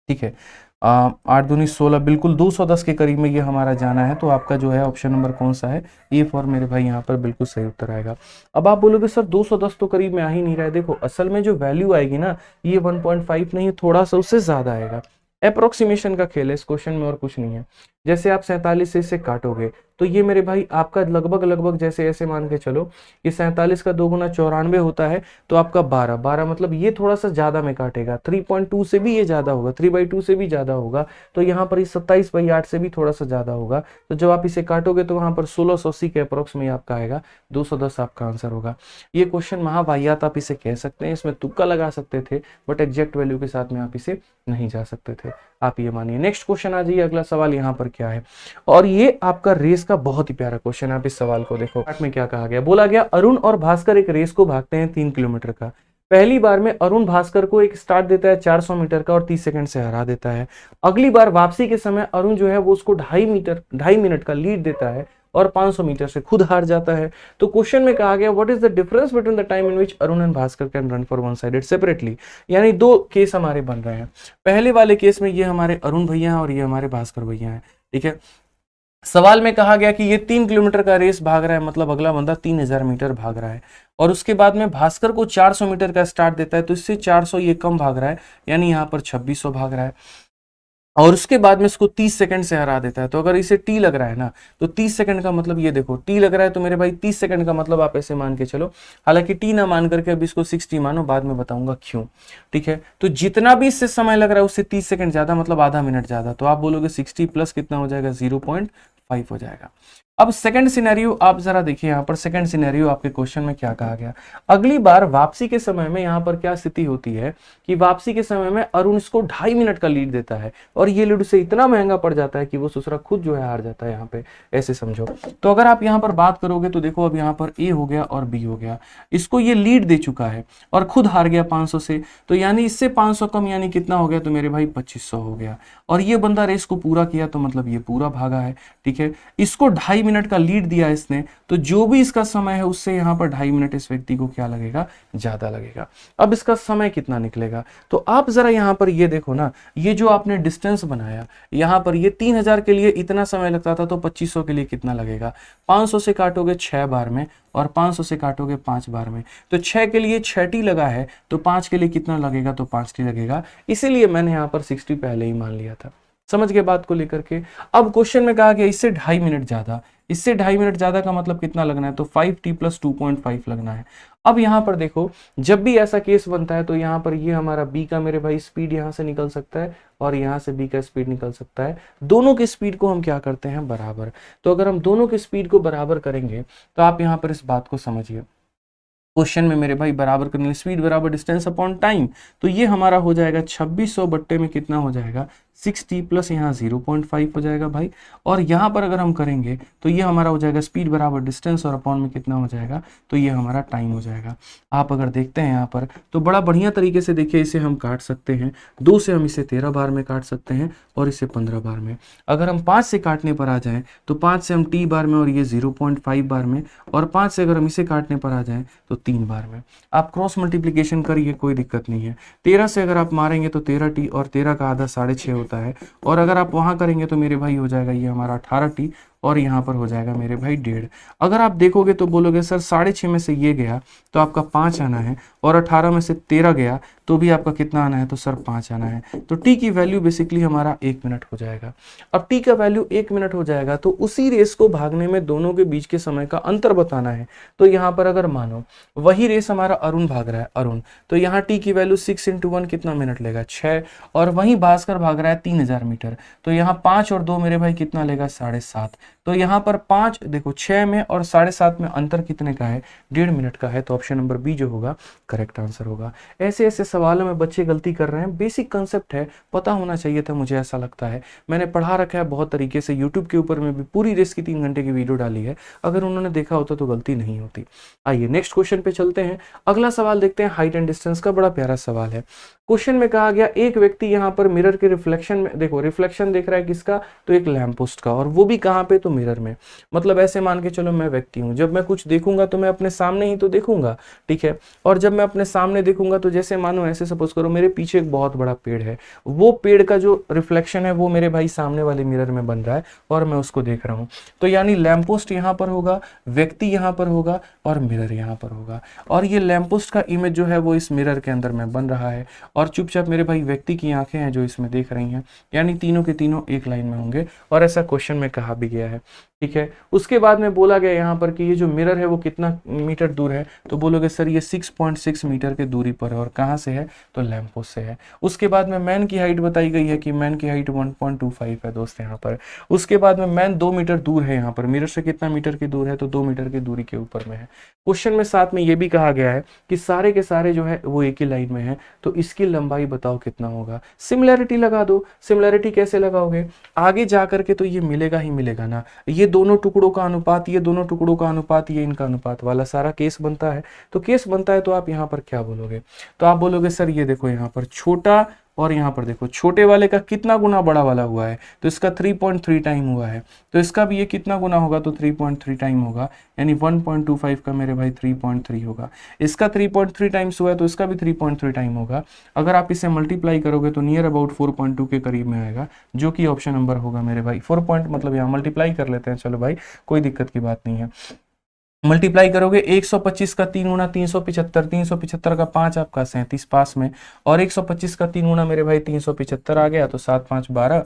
ठीक है, 8 दूनी 16, बिल्कुल 210 के करीब में ये हमारा जाना है। तो आपका जो है ऑप्शन नंबर कौन सा है, ए फॉर मेरे भाई यहाँ पर बिल्कुल सही उत्तर आएगा। अब आप बोलोगे सर 210 तो करीब में आ ही नहीं रहा है। देखो असल में जो वैल्यू आएगी ना, ये 1.5 नहीं, थोड़ा सा उससे ज्यादा आएगा। अप्रोक्सीमेशन का खेल है इस क्वेश्चन में और कुछ नहीं है। जैसे आप 47 से इसे काटोगे तो ये मेरे भाई आपका लगभग जैसे ऐसे मान के चलो, ये 47 का 2 गुना 94 होता है, तो आपका 12 मतलब ये थोड़ा सा ज्यादा में काटेगा। 3.2 से भी ये ज्यादा होगा, 3/2 से भी ज्यादा होगा, तो यहाँ पर 27/8 से भी थोड़ा सा ज्यादा होगा। तो जब आप इसे काटोगे तो वहां पर 1680 के अप्रोक्स में आपका आएगा, 210 आपका आंसर होगा। ये क्वेश्चन महावाहियात आप इसे कह सकते हैं, इसमें तुक्का लगा सकते थे, बट एग्जैक्ट वैल्यू के साथ में आप इसे नहीं जा सकते थे, आप ये मानिए। नेक्स्ट क्वेश्चन आ जाइए, अगला सवाल यहाँ पर क्या है, और ये आपका रेस का बहुत ही प्यारा क्वेश्चन है। आप इस सवाल को देखो, में क्या कहा गया, बोला गया अरुण और भास्कर एक रेस को भागते हैं 3 किलोमीटर का। पहली बार में अरुण भास्कर को एक स्टार्ट देता है 400 मीटर का और 30 सेकंड से हरा देता है। अगली बार वापसी के समय अरुण जो है वो उसको 2.5 मिनट का लीड देता है और 500 मीटर से खुद हार जाता है। तो क्वेश्चन में कहा गया what is the difference between the time in which Arun and Bhaskar can run for one sided separately. यानी 2 केस हमारे बन रहे हैं। पहले वाले केस में ये हमारे अरुण भैया हैं और ये हमारे भास्कर भैया हैं। ठीक है, सवाल में कहा गया कि ये 3 किलोमीटर का रेस भाग रहा है, मतलब अगला बंदा 3000 मीटर भाग रहा है, और उसके बाद में भास्कर को 400 मीटर का स्टार्ट देता है, तो इससे 400 ये कम भाग रहा है, यानी यहाँ पर 2600 भाग रहा है। और उसके बाद में इसको 30 सेकंड से हरा देता है। तो अगर इसे टी लग रहा है ना, तो 30 सेकंड का मतलब ये देखो, टी लग रहा है तो मेरे भाई 30 सेकंड का मतलब आप ऐसे मान के चलो। हालांकि टी ना मान करके अब इसको 60 मानो, बाद में बताऊंगा क्यों। ठीक है, तो जितना भी इससे समय लग रहा है उससे 30 सेकंड ज्यादा, मतलब आधा मिनट ज्यादा। तो आप बोलोगे 60 प्लस कितना हो जाएगा, 0.5 हो जाएगा। अब सेकंड सिनेरियो आप जरा देखिए, यहाँ पर सेकंड सिनेरियो आपके क्वेश्चन में क्या कहा गया। अगली बार वापसी के समय में यहाँ पर क्या स्थिति होती है कि वापसी के समय में अरुण इसको 2.5 मिनट का लीड देता है, और ये लीड उसे इतना महंगा पड़ जाता है कि वो दूसरा खुद जो है हार जाता है। यहाँ पे ऐसे समझो। तो अगर आप यहाँ पर बात करोगे तो देखो, अब यहाँ पर ए हो गया और बी हो गया, इसको ये लीड दे चुका है और खुद हार गया 500 से, तो यानी इससे 500 कम यानी कितना हो गया, तो मेरे भाई 2500 हो गया। और ये बंदा रेस को पूरा किया, तो मतलब ये पूरा भागा है। ठीक है, इसको 2.5 मिनट का लीड दिया इसने, तो जो भी इसका समय है उससे यहाँ पर 2.5 मिनट इस व्यक्ति को क्या लगेगा, ज्यादा लगेगा। अब इसका समय कितना निकलेगा, तो आप जरा यहाँ पर ये देखो ना, ये जो आपने डिस्टेंस बनाया यहाँ पर, ये 3000 के लिए इतना समय लगता था, तो 2500 के लिए कितना लगेगा। 500 से काटोगे 6 बार में और 500 से काटोगे 5 बार में, तो 6 के लिए 6 टी लगा है, तो 5 के लिए कितना लगेगा, तो 5 टी लगेगा। इसीलिए मैंने यहाँ पर 60 पहले ही मान लिया था। समझ गए बात को लेकर के। अब क्वेश्चन में कहा गया इससे 2.5 मिनट ज्यादा, इससे 2.5 मिनट ज्यादा का मतलब कितना लगना है, तो 5t + 2.5 लगना है। अब यहाँ पर देखो, जब भी ऐसा केस बनता है तो यहाँ पर ये हमारा b का मेरे भाई स्पीड यहाँ से निकल सकता है और यहाँ से b का स्पीड निकल सकता है। दोनों की स्पीड को हम क्या करते हैं, बराबर। तो अगर हम दोनों की स्पीड को बराबर करेंगे तो आप यहाँ पर इस बात को समझिए। क्वेश्चन में मेरे भाई बराबर करने, स्पीड बराबर डिस्टेंस अपॉन टाइम, तो ये हमारा हो जाएगा 2600 बट्टे में कितना हो जाएगा, 6t प्लस यहाँ 0.5 हो जाएगा भाई। और यहाँ पर अगर हम करेंगे तो ये हमारा हो जाएगा स्पीड बराबर डिस्टेंस और अपॉन में कितना हो जाएगा, तो ये हमारा टाइम हो जाएगा। आप अगर देखते हैं यहाँ पर तो बड़ा बढ़िया तरीके से देखिए, इसे हम काट सकते हैं। 2 से हम इसे 13 बार में काट सकते हैं और इसे 15 बार में। अगर हम 5 से काटने पर आ जाएं तो 5 से हम t बार में और ये 0.5 बार में, और 5 से अगर हम इसे काटने पर आ जाएं तो 3 बार में। आप क्रॉस मल्टीप्लिकेशन करिए, कोई दिक्कत नहीं है। 13 से अगर आप मारेंगे तो 13t, और 13 का आधा 6.5 होता है, और अगर आप वहां करेंगे तो मेरे भाई हो जाएगा ये हमारा 18t, और यहाँ पर हो जाएगा मेरे भाई 1.5। अगर आप देखोगे तो बोलोगे सर 6.5 में से ये गया तो आपका 5 आना है, और 18 में से 13 गया तो भी आपका कितना आना है, तो सर 5 आना है। तो टी की वैल्यू बेसिकली हमारा 1 मिनट हो जाएगा। अब टी का वैल्यू 1 मिनट हो जाएगा तो उसी रेस को भागने में दोनों के बीच के समय का अंतर बताना है। तो यहाँ पर अगर मानो वही रेस हमारा अरुण भाग रहा है, अरुण, तो यहाँ टी की वैल्यू 6 × 1 कितना मिनट लेगा, 6, और वहीं भास्कर भाग रहा है 3000 मीटर, तो यहाँ 5 और 2 मेरे भाई कितना लेगा, 7.5। तो यहाँ पर 5 देखो, 6 में और 7.5 में अंतर कितने का है, 1.5 मिनट का है। तो ऑप्शन नंबर बी जो होगा करेक्ट आंसर होगा। ऐसे ऐसे सवालों में बच्चे गलती कर रहे हैं, बेसिक कंसेप्ट है, पता होना चाहिए था, मुझे ऐसा लगता है। मैंने पढ़ा रखा है बहुत तरीके से, यूट्यूब के ऊपर में भी पूरी रेस की 3 घंटे की वीडियो डाली है, अगर उन्होंने देखा होता तो गलती नहीं होती। आइए नेक्स्ट क्वेश्चन पे चलते हैं। अगला सवाल देखते हैं, हाइट एंड डिस्टेंस का, बड़ा प्यारा सवाल है। क्वेश्चन में कहा गया एक व्यक्ति यहाँ पर मिरर के रिफ्लेक्शन में, देखो रिफ्लेक्शन देख रहा है किसका, तो एक लैंप पोस्ट का, और वो भी कहाँ पे, तो मिरर में। मतलब ऐसे मान के चलो मैं व्यक्ति हूँ, जब मैं कुछ देखूंगा तो मैं अपने सामने ही तो देखूंगा, ठीक है। और जब मैं अपने सामने देखूंगा तो जैसे मानो ऐसे सपोज करो मेरे पीछे एक बहुत बड़ा पेड़ है, वो पेड़ का जो रिफ्लेक्शन है वो मेरे भाई सामने वाले मिरर में बन रहा है और मैं उसको देख रहा हूँ। तो यानी लैंप पोस्ट यहाँ पर होगा, व्यक्ति यहाँ पर होगा और मिरर यहाँ पर होगा, और ये लैंप पोस्ट का इमेज जो है वो इस मिरर के अंदर में बन रहा है, और चुपचाप मेरे भाई व्यक्ति की आंखें हैं जो इसमें देख रही हैं, यानी तीनों के तीनों एक लाइन में होंगे, और ऐसा क्वेश्चन में कहा भी गया है, ठीक है। उसके बाद में बोला गया यहाँ पर कि ये जो मिरर है वो कितना मीटर दूर है, तो बोलोगे सर ये 6.6 मीटर की दूरी पर है, और कहाँ से है, तो लैंप पोस्ट से है। उसके बाद में मैन की हाइट बताई गई है कि मैन की हाइट 1.25 है दोस्त यहाँ पर। उसके बाद में मैन 2 मीटर दूर है यहाँ पर, मिरर से कितना मीटर की दूर है, तो 2 मीटर की दूरी के ऊपर में है। क्वेश्चन में साथ में ये भी कहा गया है कि सारे के सारे जो है वो एक ही लाइन में है, तो इसकी लंबाई बताओ कितना होगा। सिमिलैरिटी लगा दो। सिमिलैरिटी कैसे लगाओगे, आगे जा करके तो ये मिलेगा ही मिलेगा ना, ये दोनों टुकड़ों का अनुपात, ये दोनों टुकड़ों का अनुपात, ये इनका अनुपात वाला सारा केस बनता है। तो केस बनता है तो आप यहाँ पर क्या बोलोगे, तो आप बोलोगे सर ये देखो यहाँ पर छोटा, और यहाँ पर देखो छोटे वाले का कितना गुना बड़ा वाला हुआ है, तो इसका 3.3 टाइम हुआ है, तो इसका भी ये कितना गुना होगा, तो 3.3 टाइम होगा, यानी 1.25 का मेरे भाई 3.3 होगा। इसका 3.3 टाइम्स हुआ है तो इसका भी 3.3 टाइम होगा। अगर आप इसे मल्टीप्लाई करोगे तो नियर अबाउट 4.2 के करीब में आएगा, जो कि ऑप्शन नंबर होगा मेरे भाई 4 पॉइंट, मतलब यहाँ मल्टीप्लाई कर लेते हैं, चलो भाई कोई दिक्कत की बात नहीं है। मल्टीप्लाई करोगे 125 का 3 गुना 375, 375 का 5 आपका 37 पास में, और 125 का 3 गुना मेरे भाई 375 आ गया, तो 7 5 12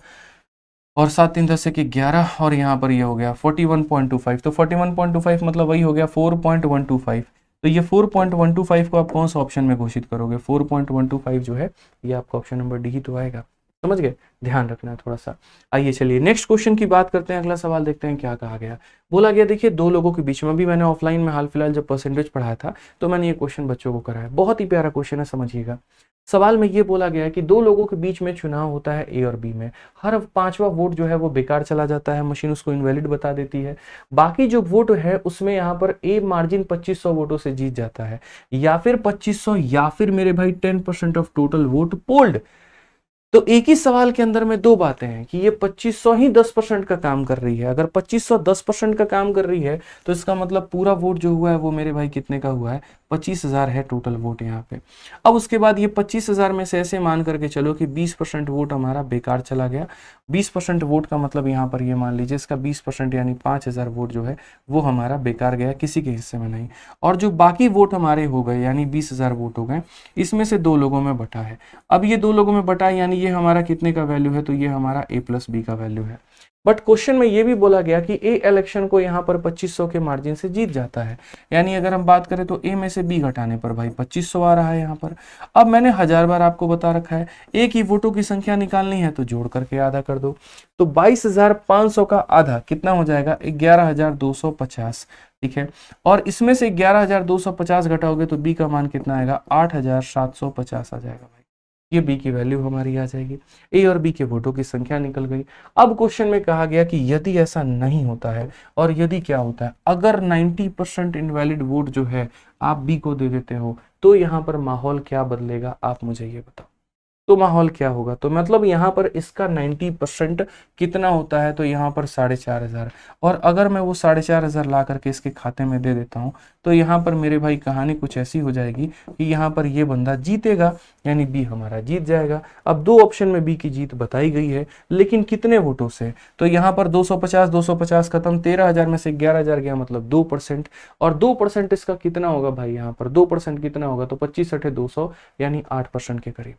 और 7 3 10 1 11, और यहाँ पर ये हो गया 41.25। तो 41.25 मतलब वही हो गया 4.125। तो ये 4.125 को आप कौन सा ऑप्शन में घोषित करोगे? 4.125 जो है ये आपका ऑप्शन नंबर डी ही तो आएगा। समझ गए? ध्यान रखना है थोड़ा सा। आइए चलिए नेक्स्ट क्वेश्चन की बात करते हैं। अगला सवाल देखते हैं क्या कहा गया। बोला गया देखिए, दो लोगों के बीच में, भी मैंने ऑफलाइन में हाल फिलहाल जब परसेंटेज पढ़ाया था तो मैंने ये क्वेश्चन बच्चों को कराया। बहुत ही प्यारा क्वेश्चन है, समझिएगा। सवाल में ये बोला गया है कि दो लोगों के बीच में चुनाव होता है ए और बी में, हर पांचवा वोट जो है वो बेकार चला जाता है, मशीन उसको इनवैलिड बता देती है। बाकी जो वोट है उसमें यहाँ पर ए मार्जिन 2500 वोटों से जीत जाता है, या फिर 2500, या फिर मेरे भाई 10% ऑफ टोटल वोट पोल्ड। तो एक ही सवाल के अंदर में दो बातें हैं कि ये 2500 ही 10% का काम कर रही है। अगर 2500 10% का काम कर रही है तो इसका मतलब पूरा वोट जो हुआ है वो मेरे भाई कितने का हुआ है? 25,000 है टोटल वोट यहाँ पे। अब उसके बाद ये 25,000 में से ऐसे मान करके चलो कि 20% वोट हमारा बेकार चला गया। 20% वोट का मतलब यहाँ पर ये मान लीजिए इसका 20% यानी 5,000 वोट जो है वो हमारा बेकार गया, किसी के हिस्से में नहीं। और जो बाकी वोट हमारे हो गए यानी 20,000 वोट हो गए, इसमें से दो लोगों में बटा है। अब ये दो लोगों में बटा यानी ये हमारा कितने का वैल्यू है? तो ये हमारा a प्लस बी का वैल्यू है। बट क्वेश्चन में ये भी बोला गया कि ए इलेक्शन को यहाँ पर 2500 के मार्जिन से जीत जाता है। यानी अगर हम बात करें तो ए में से बी घटाने पर भाई 2500 आ रहा है यहाँ पर। अब मैंने 1000 बार आपको बता रखा है, ए की वोटों की संख्या निकालनी है तो जोड़ करके आधा कर दो। तो 22,500 का आधा कितना हो जाएगा? 11,250। ठीक है, और इसमें से 11,250 घटाओगे तो बी का मान कितना आएगा? 8,750 आ जाएगा भाई। ये बी की वैल्यू हमारी आ जाएगी। ए और बी के वोटों की संख्या निकल गई। अब क्वेश्चन में कहा गया कि यदि ऐसा नहीं होता है, और यदि क्या होता है, अगर 90% इनवैलिड वोट जो है आप बी को दे देते हो, तो यहाँ पर माहौल क्या बदलेगा? आप मुझे ये बताओ। तो माहौल क्या होगा? तो मतलब यहाँ पर इसका 90% कितना होता है? तो यहाँ पर 4,500। और अगर मैं वो 4,500 ला करके इसके खाते में दे देता हूँ तो यहाँ पर मेरे भाई कहानी कुछ ऐसी हो जाएगी कि यहाँ पर ये बंदा जीतेगा, यानी बी हमारा जीत जाएगा। अब दो ऑप्शन में बी की जीत बताई गई है, लेकिन कितने वोटों से? तो यहाँ पर 250 खत्म, 13,000 में से 11,000 गया, मतलब 2%। और 2% इसका कितना होगा भाई? यहाँ पर 2% कितना होगा? तो 25 × 200 यानी 8% के करीब।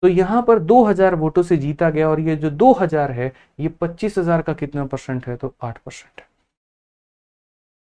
तो यहां पर 2000 वोटों से जीता गया, और ये जो 2000 है ये 25,000 का कितना परसेंट है? तो 8% है।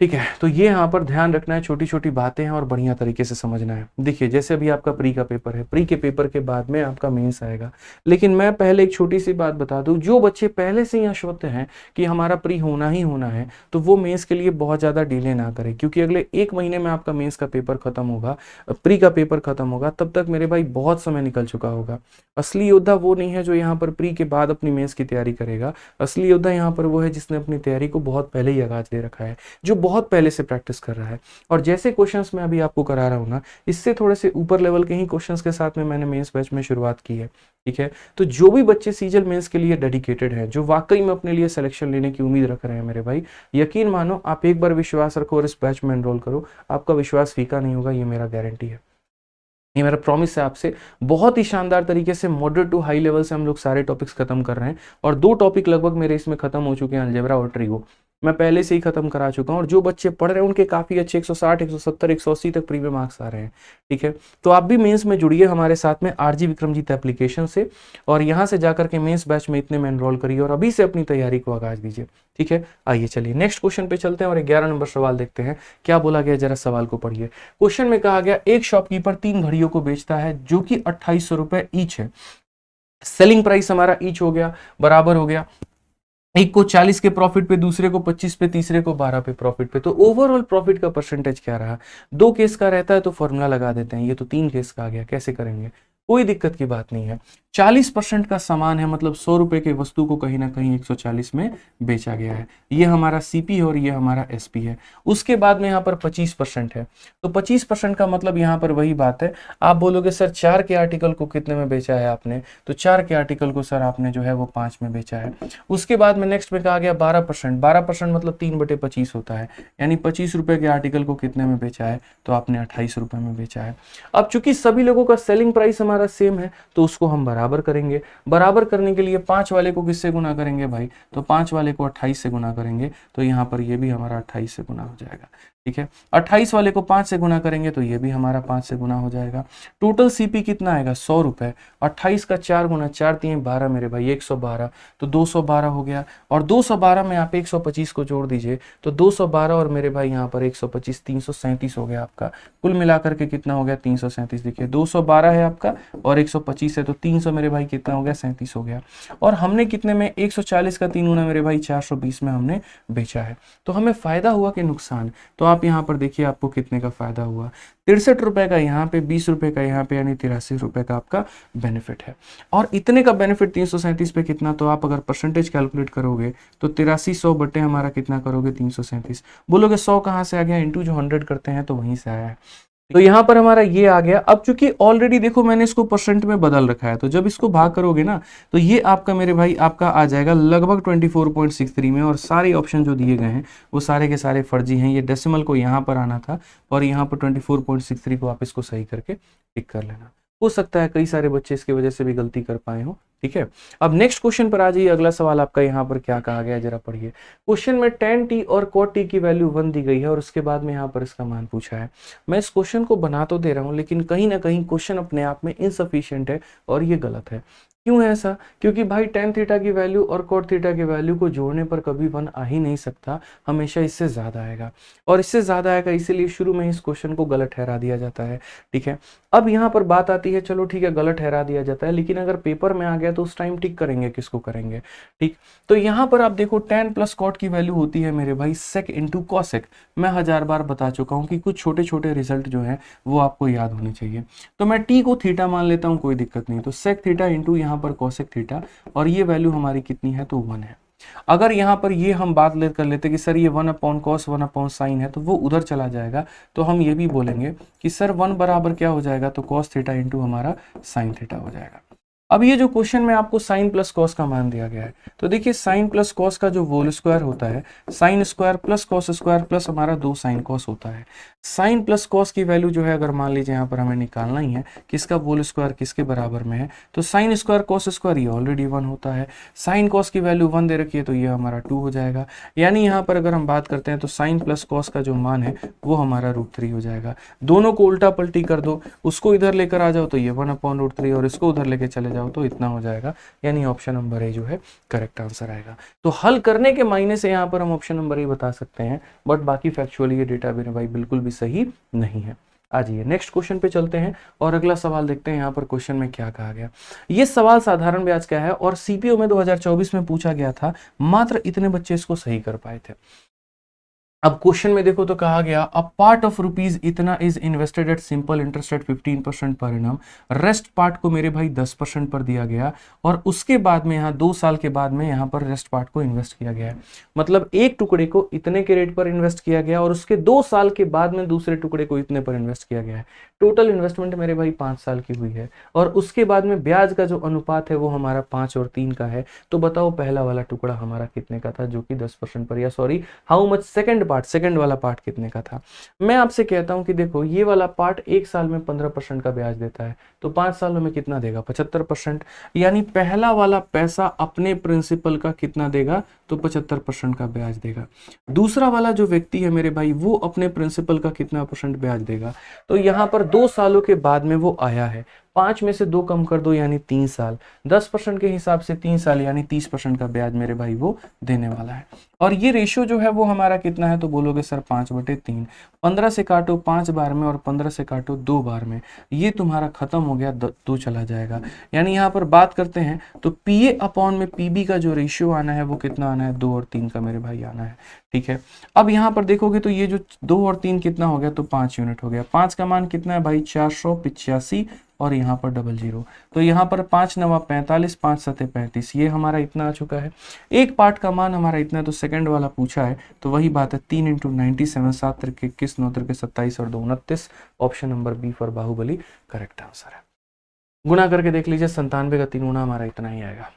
ठीक है, तो ये यहाँ पर ध्यान रखना है, छोटी छोटी बातें हैं और बढ़िया तरीके से समझना है। देखिए जैसे अभी आपका प्री का पेपर है, प्री के पेपर के बाद में आपका मेंस आएगा, लेकिन मैं पहले एक छोटी सी बात बता दूं, जो बच्चे पहले से ही आश्वस्त हैं कि हमारा प्री होना ही होना है, तो वो मेंस के लिए बहुत ज़्यादा डिले ना करें, क्योंकि अगले 1 महीने में आपका मेंस का पेपर खत्म होगा, प्री का पेपर खत्म होगा, तब तक मेरे भाई बहुत समय निकल चुका होगा। असली योद्धा वो नहीं है जो यहाँ पर प्री के बाद अपनी मेंस की तैयारी करेगा। असली योद्धा यहाँ पर वो है जिसने अपनी तैयारी को बहुत पहले ही आगाज दे रखा है, जो बहुत पहले से प्रैक्टिस कर रहा है। और जैसे क्वेश्चंस मैं अभी आपको करा रहा हूं ना, इससे थोड़े से ऊपर लेवल के ही क्वेश्चंस के साथ में मैंने मेंस बैच में शुरुआत की है। ठीक है, तो जो भी बच्चे सीजल मेंस के लिए डेडिकेटेड हैं, जो वाकई में अपने लिए सिलेक्शन लेने की उम्मीद रख रहे हैं मेरे भाई, यकीन मानो, आप एक बार विश्वास रखो और इस बैच में एनरोल करो, आपका विश्वास फीका नहीं होगा, ये मेरा गारंटी है, ये मेरा प्रॉमिस है आपसे। बहुत ही शानदार तरीके से मॉडरेट टू हाई लेवल से हम लोग सारे टॉपिक्स खत्म कर रहे हैं, और 2 टॉपिक लगभग मेरे इसमें खत्म हो चुके हैं, अलजेब्रा और ट्रिगो मैं पहले से ही खत्म करा चुका हूं, और जो बच्चे पढ़ रहे हैं उनके काफी अच्छे 160 170 180 तक प्रीमियम मार्क्स आ रहे हैं। ठीक है, तो आप भी मेंस में जुड़िए हमारे साथ में आरजी विक्रमजीत एप्लीकेशन से, और यहां से जाकर के मेंस बैच में इतने में एनरोल करिए और अभी से अपनी तैयारी को आगाज दीजिए। ठीक है, आइए चलिए नेक्स्ट क्वेश्चन पे चलते हैं और 11 नंबर सवाल देखते हैं क्या बोला गया, जरा सवाल को पढ़िए। क्वेश्चन में कहा गया एक शॉपकीपर 3 घड़ियों को बेचता है जो कि 2800 रुपए ईच है। सेलिंग प्राइस हमारा ईच हो गया, बराबर हो गया, एक को 40 के प्रॉफिट पे, दूसरे को 25 पे, तीसरे को 12 पे प्रॉफिट पे। तो ओवरऑल प्रॉफिट का परसेंटेज क्या रहा? 2 केस का रहता है तो फॉर्मूला लगा देते हैं, ये तो 3 केस का आ गया, कैसे करेंगे? कोई दिक्कत की बात नहीं है। 40% का सामान है, मतलब 100 रुपए के वस्तु को कहीं ना कहीं 140 में बेचा गया है। ये हमारा सीपी है और ये हमारा एसपी है। उसके बाद में यहाँ पर 25% है, तो 25% का मतलब यहाँ पर वही बात है। आप बोलोगे सर 4 के आर्टिकल को कितने में बेचा है आपने? तो 4 के आर्टिकल को सर आपने जो है वो 5 में बेचा है। उसके बाद में नेक्स्ट में कहा गया 12%। 12% मतलब 3/25 होता है, यानी 25 रुपए के आर्टिकल को कितने में बेचा है? तो आपने 28 रुपए में बेचा है। अब चूंकि सभी लोगों का सेलिंग प्राइस हमारा सेम है, तो उसको हम बराबर करेंगे। बराबर करने के लिए 5 वाले को किससे गुना करेंगे भाई? तो 5 वाले को 28 से गुना करेंगे, तो यहाँ पर ये भी हमारा 28 से गुना हो जाएगा। ठीक है। 28 वाले को 5 से गुना करेंगे तो ये भी हमारा 5 से गुना हो जाएगा। टोटल सीपी कितना आएगा 100 रुपए। 28 का 4 गुना 4 3 12 मेरे भाई 112, तो 212 हो गया। और 212 में आप 125 को जोड़ दीजिए तो 212 और मेरे भाई यहाँ पर 125 337 हो गया आपका। कुल मिलाकर के कितना हो गया 337। देखिए 212 है आपका और 125 है तो 300 मेरे भाई कितना हो गया 37 हो गया। और हमने कितने में 140 का 3 गुना मेरे भाई 420 में हमने बेचा है। तो हमें फायदा हुआ कि नुकसान? तो आप यहाँ पर देखिए आपको कितने का फायदा हुआ, 63 रुपए का यहाँ पे, 20 रुपए का यहाँ पे, यानी 83 रुपए का आपका बेनिफिट है। और इतने का बेनिफिट 337 पे कितना, तो आप अगर परसेंटेज कैलकुलेट करोगे तो 8300 बटे हमारा कितना करोगे 337। बोलोगे 100 कहाँ से आ गया, इंटू जो 100 करते हैं तो वहीं से आया है। तो यहाँ पर हमारा ये आ गया। अब चूंकि ऑलरेडी देखो मैंने इसको परसेंट में बदल रखा है, तो जब इसको भाग करोगे ना तो ये आपका मेरे भाई आपका आ जाएगा लगभग 24.63 में। और सारे ऑप्शन जो दिए गए हैं वो सारे के सारे फर्जी हैं। ये डेसिमल को यहाँ पर आना था और यहाँ पर 24.63 को आप इसको सही करके टिक कर लेना। हो सकता है कई सारे बच्चे इसकी वजह से भी गलती कर पाए हो। ठीक है, अब नेक्स्ट क्वेश्चन पर आ जाइए। अगला सवाल आपका यहाँ पर क्या कहा गया जरा पढ़िए। क्वेश्चन में tan t और cot t की वैल्यू 1 दी गई है और उसके बाद में यहाँ पर इसका मान पूछा है। मैं इस क्वेश्चन को बना तो दे रहा हूँ लेकिन कहीं ना कहीं क्वेश्चन अपने आप में इनसफिशिएंट है और ये गलत है। क्यों है ऐसा? क्योंकि भाई tan थीटा की वैल्यू और cot थीटा की वैल्यू को जोड़ने पर कभी 1 आ ही नहीं सकता, हमेशा इससे ज्यादा आएगा। और इससे ज्यादा आएगा इसीलिए शुरू में इस क्वेश्चन को गलत ठहरा दिया जाता है। ठीक है, अब यहाँ पर बात आती है, चलो ठीक है गलत ठहरा दिया जाता है, लेकिन अगर पेपर में आ गया तो उस टाइम टिक करेंगे किसको करेंगे। ठीक, तो यहाँ पर आप देखो tan प्लस cot की वैल्यू होती है मेरे भाई sec इंटू cosec। मैं 1000 बार बता चुका हूँ कि कुछ छोटे छोटे रिजल्ट जो है वो आपको याद होने चाहिए। तो मैं t को थीटा मान लेता हूँ, कोई दिक्कत नहीं। तो sec थीटा इंटू यहाँ पर cosec थीटा, और ये वैल्यू हमारी कितनी है तो 1 है। अगर यहाँ पर ये हम बात कर लेते कि सर ये 1 अपॉन कॉस 1 अपॉन साइन है तो वो उधर चला जाएगा, तो हम ये भी बोलेंगे कि सर 1 बराबर क्या हो जाएगा, तो कॉस थीटा इंटू हमारा साइन थीटा हो जाएगा। अब ये जो क्वेश्चन में आपको साइन प्लस कॉस का मान दिया गया है, तो देखिए साइन प्लस कॉस का जो होल स्क्वायर होता है, sine square plus cos square plus हमारा 2 साइन कॉस होता है। साइन प्लस कॉस की वैल्यू जो है अगर मान लीजिए यहाँ पर हमें निकालना ही है किसका होल स्क्वायर किसके बराबर में है, तो साइन स्क्वायर कॉस स्क्वायर ये ऑलरेडी 1 होता है। साइन कॉस की वैल्यू 1 दे रखी है तो ये हमारा 2 हो जाएगा। यानी यहाँ पर अगर हम बात करते हैं तो साइन प्लस कॉस का जो मान है वो हमारा √3 हो जाएगा। दोनों को उल्टा पलटी कर दो, उसको इधर लेकर आ जाओ तो ये 1 अपॉन √3 और इसको उधर लेके चले जाओ तो इतना हो जाएगा। यानी ऑप्शन नंबर ए जो है करेक्ट आंसर आएगा। तो हल करने के मायने से यहाँ पर हम ऑप्शन नंबर ए बता सकते हैं, बट बाकी फैक्चुअली ये डेटा मेरे भाई बिल्कुल भी सही नहीं है। आ जाइए नेक्स्ट क्वेश्चन पे चलते हैं और अगला सवाल देखते हैं यहाँ पर क्वेश्चन में क्या कहा गया। ये सवाल साधारण ब्याज का है और सीपीओ में 2024 में पूछा गया था, मात्र इतने बच्चे इसको सही कर पाए थे। अब क्वेश्चन में देखो तो कहा गया अ पार्ट ऑफ रुपीज इतना is invested at simple interest eight 15% per annum, rest part को मेरे भाई 10% पर दिया गया और उसके बाद में यहाँ 2 साल के बाद में यहाँ पर रेस्ट पार्ट को इन्वेस्ट किया गया है। मतलब एक टुकड़े को इतने के रेट पर इन्वेस्ट किया गया और उसके 2 साल के बाद में दूसरे टुकड़े को इतने पर इन्वेस्ट किया गया है। टोटल इन्वेस्टमेंट मेरे भाई 5 साल की हुई है और उसके बाद में ब्याज का जो अनुपात है वो हमारा 5 और 3 का है। तो बताओ पहला वाला टुकड़ा हमारा कितने का था, जो कि 10% पर, या सॉरी हाउ मच सेकंड वाला पार्ट कितने का था। मैं आपसे कहता हूं कि देखो ये वाला पार्ट 1 साल में 15% का ब्याज देता है, तो 5 सालों में कितना देगा 75%। यानी पहला वाला पैसा अपने प्रिंसिपल का कितना देगा, तो 75% का ब्याज देगा। दूसरा वाला जो व्यक्ति है मेरे भाई वो अपने प्रिंसिपल का कितना % ब्याज देगा, तो यहाँ पर 2 सालों के बाद में वो आया है, 5 में से 2 कम कर दो यानी 3 साल, 10% के हिसाब से 3 साल यानी 30% का ब्याज मेरे भाई वो देने वाला है। और ये रेशियो जो है वो हमारा कितना है, तो बोलोगे सर 5/3। 15 से काटो 5 बार में और 15 से काटो 2 बार में, ये तुम्हारा खत्म हो गया, 2 चला जाएगा। यानी यहाँ पर बात करते हैं तो PA अपॉन में PB का जो रेशियो आना है वो कितना आना है, 2 और 3 का मेरे भाई आना है। ठीक है, अब यहाँ पर देखोगे तो ये जो 2 और 3 कितना हो गया, तो 5 यूनिट हो गया। 5 का मान कितना है भाई 485 और यहाँ पर 00, तो यहाँ पर 5 9 45, 5 7 35, ये हमारा इतना आ चुका है। एक पार्ट का मान हमारा इतना, तो सेकंड वाला पूछा है तो वही बात है, 3 × 97, 7 × 21, 9 × 27 और 2 29। Option number B for Baahubali correct answer है। गुना करके देख लीजिए, 97 का 3 गुना हमारा इतना ही आएगा।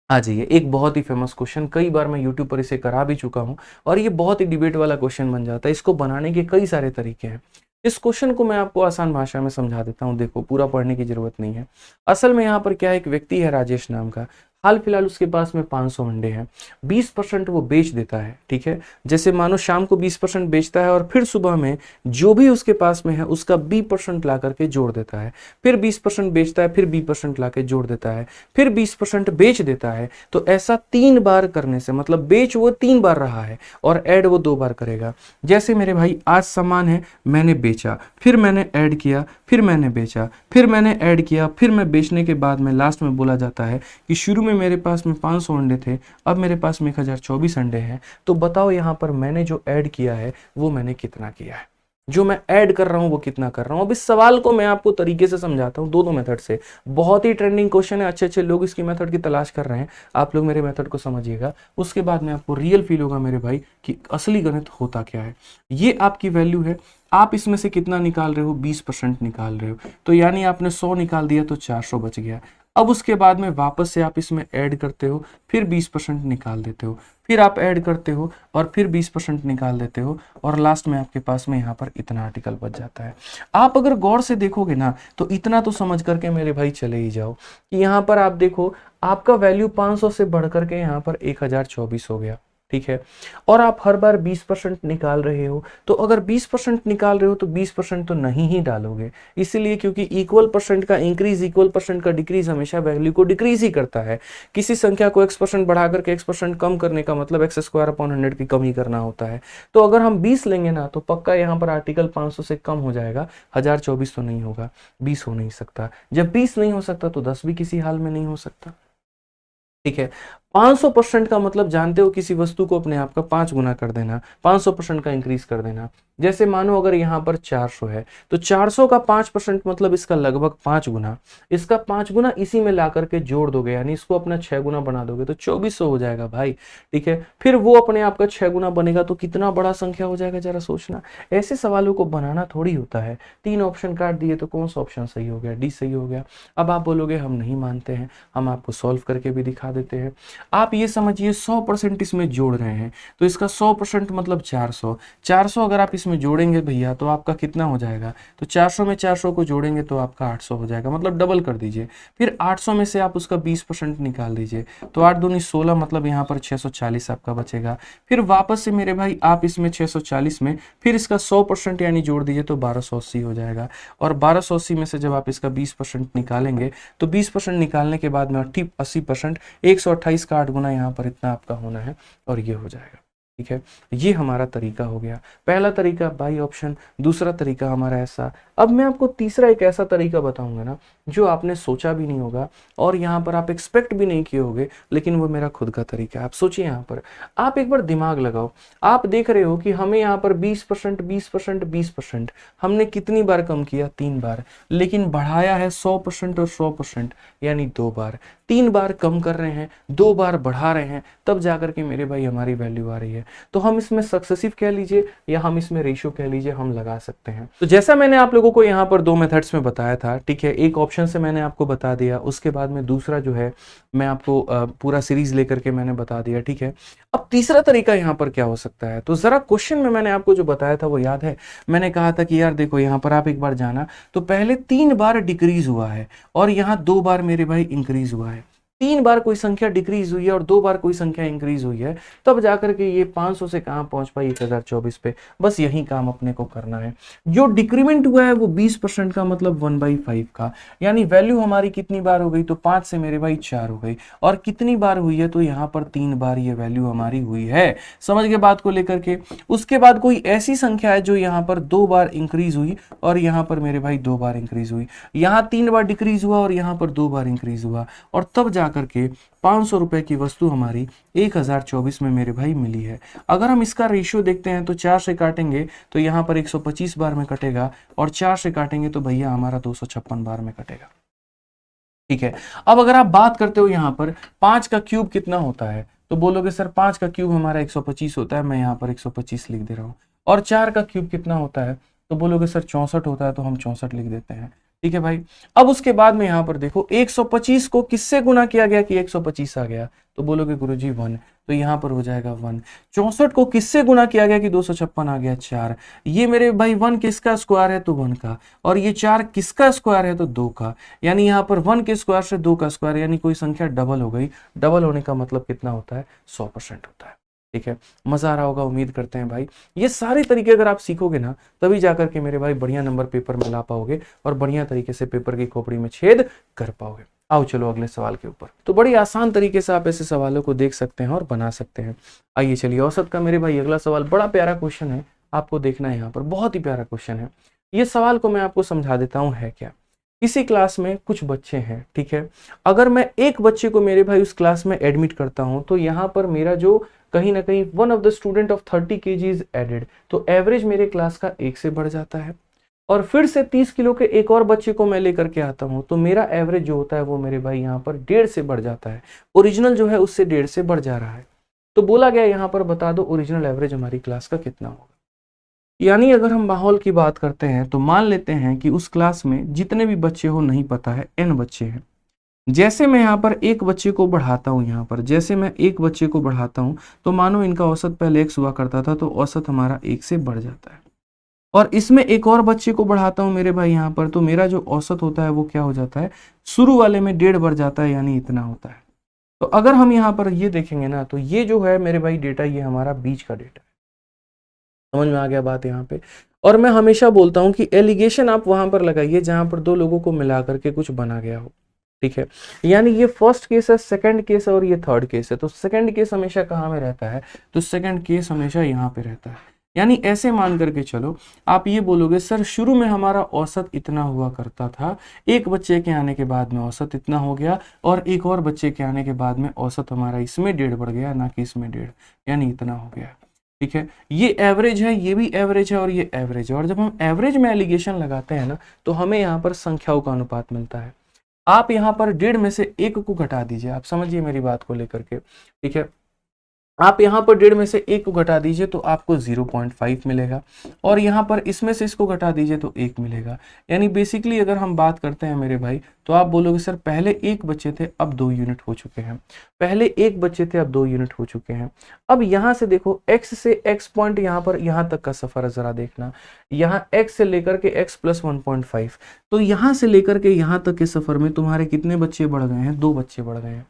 आ जाइए एक बहुत ही फेमस क्वेश्चन, कई बार मैं यूट्यूब पर इसे करा भी चुका हूं और ये बहुत ही डिबेट वाला क्वेश्चन बन जाता है। इसको बनाने के कई सारे तरीके हैं। इस क्वेश्चन को मैं आपको आसान भाषा में समझा देता हूं। देखो पूरा पढ़ने की जरूरत नहीं है। असल में यहाँ पर क्या है, एक व्यक्ति है राजेश नाम का, हाल फिलहाल उसके पास में 500 अंडे हैं, 20% वो बेच देता है, ठीक है। जैसे मानो शाम को 20% बेचता है और फिर सुबह में जो भी उसके पास में है उसका 20% ला करके जोड़ देता है, फिर 20% बेचता है, फिर 20% ला के जोड़ देता है, फिर 20% बेच देता है। तो ऐसा 3 बार करने से, मतलब बेच वो 3 बार रहा है और ऐड वो 2 बार करेगा। जैसे मेरे भाई आज सामान है, मैंने बेचा, फिर मैंने ऐड किया, फिर मैंने बेचा, फिर मैंने ऐड किया, फिर मैं बेचने के बाद में लास्ट में बोला जाता है कि शुरू में मेरे पास में 500 अंडे थे, अब मेरे पास में 1024 अंडे हैं। तो बताओ यहाँ पर मैंने जो ऐड किया है वो मैंने कितना किया है, जो मैं ऐड कर रहा हूं वो कितना कर रहा हूं। अब इस सवाल को मैं आपको तरीके से समझाता हूं, दोनों मेथड से। बहुत ही ट्रेंडिंग क्वेश्चन है, अच्छे अच्छे लोग इसकी मेथड की तलाश कर रहे हैं। आप लोग मेरे मेथड को समझिएगा, उसके बाद में आपको रियल फील होगा मेरे भाई कि असली गणित होता क्या है। ये आपकी वैल्यू है, आप इसमें से कितना निकाल रहे हो, 20% निकाल रहे हो। तो यानी आपने 100 निकाल दिया तो 400 बच गया। अब उसके बाद में वापस से आप इसमें ऐड करते हो, फिर 20% निकाल देते हो, फिर आप ऐड करते हो और फिर 20% निकाल देते हो, और लास्ट में आपके पास में यहाँ पर इतना आर्टिकल बच जाता है। आप अगर गौर से देखोगे ना तो इतना तो समझ करके मेरे भाई चले ही जाओ कि यहाँ पर आप देखो आपका वैल्यू 500 से बढ़ करके यहाँ पर 1024 हो गया, ठीक है। और आप हर बार 20% निकाल रहे हो, तो अगर 20% निकाल रहे हो तो 20% तो नहीं ही डालोगे, इसलिए क्योंकि इक्वल परसेंट का इंक्रीज इक्वल परसेंट का डिक्रीज हमेशा वैल्यू को डिक्रीज ही करता है। किसी संख्या को x% बढ़ा करके x% कम करने का मतलब x² 100 की कमी करना होता है। तो अगर हम 20 लेंगे ना तो पक्का यहाँ पर आर्टिकल 500 से कम हो जाएगा, 1024 तो नहीं होगा, 20 हो नहीं सकता। जब 20 नहीं हो सकता तो 10 भी किसी हाल में नहीं हो सकता, ठीक है। 500% का मतलब जानते हो, किसी वस्तु को अपने आप का 5 गुना कर देना, 500% का इंक्रीज कर देना। जैसे मानो अगर यहाँ पर 400 है तो 400 का 5% मतलब इसका लगभग 5 गुना, इसका 5 गुना इसी में ला करके जोड़ दोगे, यानी इसको अपना 6 गुना बना दोगे तो 2400 हो जाएगा भाई, ठीक है। फिर वो अपने आप का 6 गुना बनेगा तो कितना बड़ा संख्या हो जाएगा, जरा सोचना। ऐसे सवालों को बनाना थोड़ी होता है। 3 ऑप्शन काट दिए तो कौन सा ऑप्शन सही हो गया, डी सही हो गया। अब आप बोलोगे हम नहीं मानते हैं, हम आपको सॉल्व करके भी दिखा देते हैं। आप ये समझिए 100% इसमें जोड़ रहे हैं, तो इसका 100% मतलब 400। 400 अगर आप इसमें जोड़ेंगे भैया तो आपका कितना हो जाएगा, तो 400 में 400 को जोड़ेंगे तो आपका 800 हो जाएगा, मतलब डबल कर दीजिए। फिर 800 में से आप उसका 20% निकाल दीजिए, तो 8 दूनी 16, मतलब यहाँ पर 640 आपका बचेगा। फिर वापस से मेरे भाई आप इसमें 640 में फिर इसका 100% यानी जोड़ दीजिए तो 1280 हो जाएगा। और 1280 में से जब आप इसका 20% निकालेंगे तो 20% निकालने के बाद में 80%, 128 का 8 गुना यहाँ पर इतना आपका होना है और ये हो जाएगा, ठीक है। ये हमारा तरीका हो गया, पहला तरीका बाई ऑप्शन, दूसरा तरीका हमारा ऐसा। अब मैं आपको तीसरा एक ऐसा तरीका बताऊंगा ना जो आपने सोचा भी नहीं होगा और यहाँ पर आप एक्सपेक्ट भी नहीं किए होगे, लेकिन वो मेरा खुद का तरीका है। आप सोचिए, यहाँ पर आप एक बार दिमाग लगाओ, आप देख रहे हो कि हमें यहाँ पर 20% 20% 20% हमने कितनी बार कम किया, 3 बार, लेकिन बढ़ाया है 100% और 100%, यानी 2 बार। 3 बार कम कर रहे हैं, 2 बार बढ़ा रहे हैं, तब जाकर के मेरे भाई हमारी वैल्यू आ रही है। तो हम इसमें सक्सेसिव कह लीजिए या हम इसमें रेशियो कह लीजिए, हम लगा सकते हैं। तो जैसा मैंने आप लोगों को यहाँ पर 2 मेथड्स में बताया था, ठीक है, एक ऑप्शन से मैंने आपको बता दिया, उसके बाद में दूसरा जो है मैं आपको पूरा सीरीज लेकर के मैंने बता दिया, ठीक है। अब तीसरा तरीका यहाँ पर क्या हो सकता है, तो जरा क्वेश्चन में मैंने आपको जो बताया था वो याद है। मैंने कहा था कि यार देखो यहाँ पर आप एक बार जाना तो पहले 3 बार डिक्रीज हुआ है और यहाँ 2 बार मेरे भाई इंक्रीज हुआ है। 3 बार कोई संख्या डिक्रीज हुई है और 2 बार कोई संख्या इंक्रीज हुई है, तब जाकर के ये 500 से कहां पहुंच पाई, 1024 पे। बस यही काम अपने को करना है। जो डिक्रीमेंट हुआ है वो 20% का, मतलब 1/5 का, यानी वैल्यू हमारी कितनी बार हो गई, तो 5 से मेरे भाई 4 हो गई। और कितनी बार हुई है, तो यहाँ पर 3 बार ये वैल्यू हमारी हुई है। समझ गए बात को लेकर के। उसके बाद कोई ऐसी संख्या है जो यहाँ पर 2 बार इंक्रीज हुई और यहाँ पर मेरे भाई 2 बार इंक्रीज हुई, यहाँ 3 बार डिक्रीज हुआ और यहाँ पर 2 बार इंक्रीज हुआ, और तब करके 500 रुपए की वस्तु हमारी 1024 में मेरे भाई मिली है। अगर हम इसका रेशियो देखते हैं तो 4 से काटेंगे तो यहाँ पर 125 बार में कटेगा, और 4 से काटेंगे तो भैया हमारा 256 बार में कटेगा, ठीक है। अब अगर आप बात करते हो यहाँ पर 5 का क्यूब कितना होता है, तो बोलोगे सर 5 का क्यूब हमारा 125 होता है, मैं यहाँ पर 125 लिख दे रहा हूँ। और 4 का क्यूब कितना होता है, तो बोलोगे सर 64 होता है, तो हम 64 लिख देते हैं। ठीक है भाई। अब उसके बाद में यहाँ पर देखो 125 को किससे गुना किया गया कि 125 आ गया, तो बोलोगे गुरुजी 1, तो यहाँ पर हो जाएगा 1। 64 को किससे गुना किया गया कि 256 आ गया 4। ये मेरे भाई 1 किसका स्क्वायर है तो 1 का, और ये 4 किसका स्क्वायर है तो 2 का, यानी यहाँ पर 1 के स्क्वायर से 2 का स्क्वायर, यानी कोई संख्या डबल हो गई। डबल होने का मतलब कितना होता है, 100% होता है। ठीक है, मजा आ रहा होगा, उम्मीद करते हैं भाई। ये सारे तरीके अगर आप सीखोगे ना, तभी जाकर के मेरे भाई बढ़िया नंबर पेपर में ला पाओगे और बढ़िया तरीके से पेपर की खोपड़ी में छेद कर पाओगे। आओ चलो अगले सवाल के ऊपर। तो बड़ी आसान तरीके से आप ऐसे सवालों को देख सकते हैं और बना सकते हैं। आइए चलिए, औसत का मेरे भाई अगला सवाल बड़ा प्यारा क्वेश्चन है, आपको देखना है यहाँ पर, बहुत ही प्यारा क्वेश्चन है। ये सवाल को मैं आपको समझा देता हूँ है क्या। किसी क्लास में कुछ बच्चे हैं, ठीक है, अगर मैं एक बच्चे को मेरे भाई उस क्लास में एडमिट करता हूं, तो यहाँ पर मेरा जो कहीं ना कहीं 1 of the student of 30 kg is added, तो एवरेज मेरे क्लास का 1 से बढ़ जाता है। और फिर से 30 किलो के एक और बच्चे को मैं लेकर के आता हूं, तो मेरा एवरेज जो होता है वो मेरे भाई यहाँ पर 1.5 से बढ़ जाता है। ओरिजिनल जो है उससे 1.5 से बढ़ जा रहा है। तो बोला गया यहाँ पर बता दो ओरिजिनल एवरेज हमारी क्लास का कितना होगा। यानी अगर हम माहौल की बात करते हैं तो मान लेते हैं कि उस क्लास में जितने भी बच्चे हो नहीं पता है, n बच्चे हैं। जैसे मैं यहाँ पर एक बच्चे को बढ़ाता हूँ, यहाँ पर जैसे मैं एक बच्चे को बढ़ाता हूँ, तो मानो इनका औसत पहले x हुआ करता था, तो औसत हमारा 1 से बढ़ जाता है। और इसमें एक और बच्चे को बढ़ाता हूँ मेरे भाई यहाँ पर, तो मेरा जो औसत होता है वो क्या हो जाता है, शुरू वाले में 1.5 बढ़ जाता है, यानी इतना होता है। तो अगर हम यहाँ पर ये देखेंगे ना, तो ये जो है मेरे भाई डेटा, ये हमारा बीच का डेटा है। समझ में आ गया बात यहाँ पे। और मैं हमेशा बोलता हूँ कि एलिगेशन आप वहां पर लगाइए जहां पर दो लोगों को मिला करके कुछ बना गया हो। ठीक है, यानी ये फर्स्ट केस है, सेकंड केस है और ये थर्ड केस है। तो सेकंड केस हमेशा कहाँ में रहता है, तो सेकंड केस हमेशा यहाँ पे रहता है। यानी ऐसे मान करके चलो, आप ये बोलोगे सर शुरू में हमारा औसत इतना हुआ करता था, एक बच्चे के आने के बाद में औसत इतना हो गया, और एक और बच्चे के आने के बाद में औसत हमारा इसमें 1.5 बढ़ गया, ना कि इसमें 1.5, यानी इतना हो गया। ठीक है, ये एवरेज है, ये भी एवरेज है और ये एवरेज है। और जब हम एवरेज में एलिगेशन लगाते हैं ना, तो हमें यहाँ पर संख्याओं का अनुपात मिलता है। आप यहाँ पर 1.5 में से 1 को घटा दीजिए, आप समझिए मेरी बात को लेकर के। ठीक है, आप यहाँ पर 1.5 में से 1 को घटा दीजिए तो आपको 0.5 मिलेगा, और यहाँ पर इसमें से इसको घटा दीजिए तो 1 मिलेगा। यानी बेसिकली अगर हम बात करते हैं मेरे भाई, तो आप बोलोगे सर पहले 1 बच्चे थे अब 2 यूनिट हो चुके हैं, पहले 1 बच्चे थे अब 2 यूनिट हो चुके हैं। अब यहाँ से देखो x से x पॉइंट यहाँ पर यहाँ तक का सफर है, जरा देखना, यहाँ x से लेकर के x प्लस 1.5, तो यहाँ से लेकर के यहाँ तक के सफर में तुम्हारे कितने बच्चे बढ़ गए हैं, 2 बच्चे बढ़ गए हैं।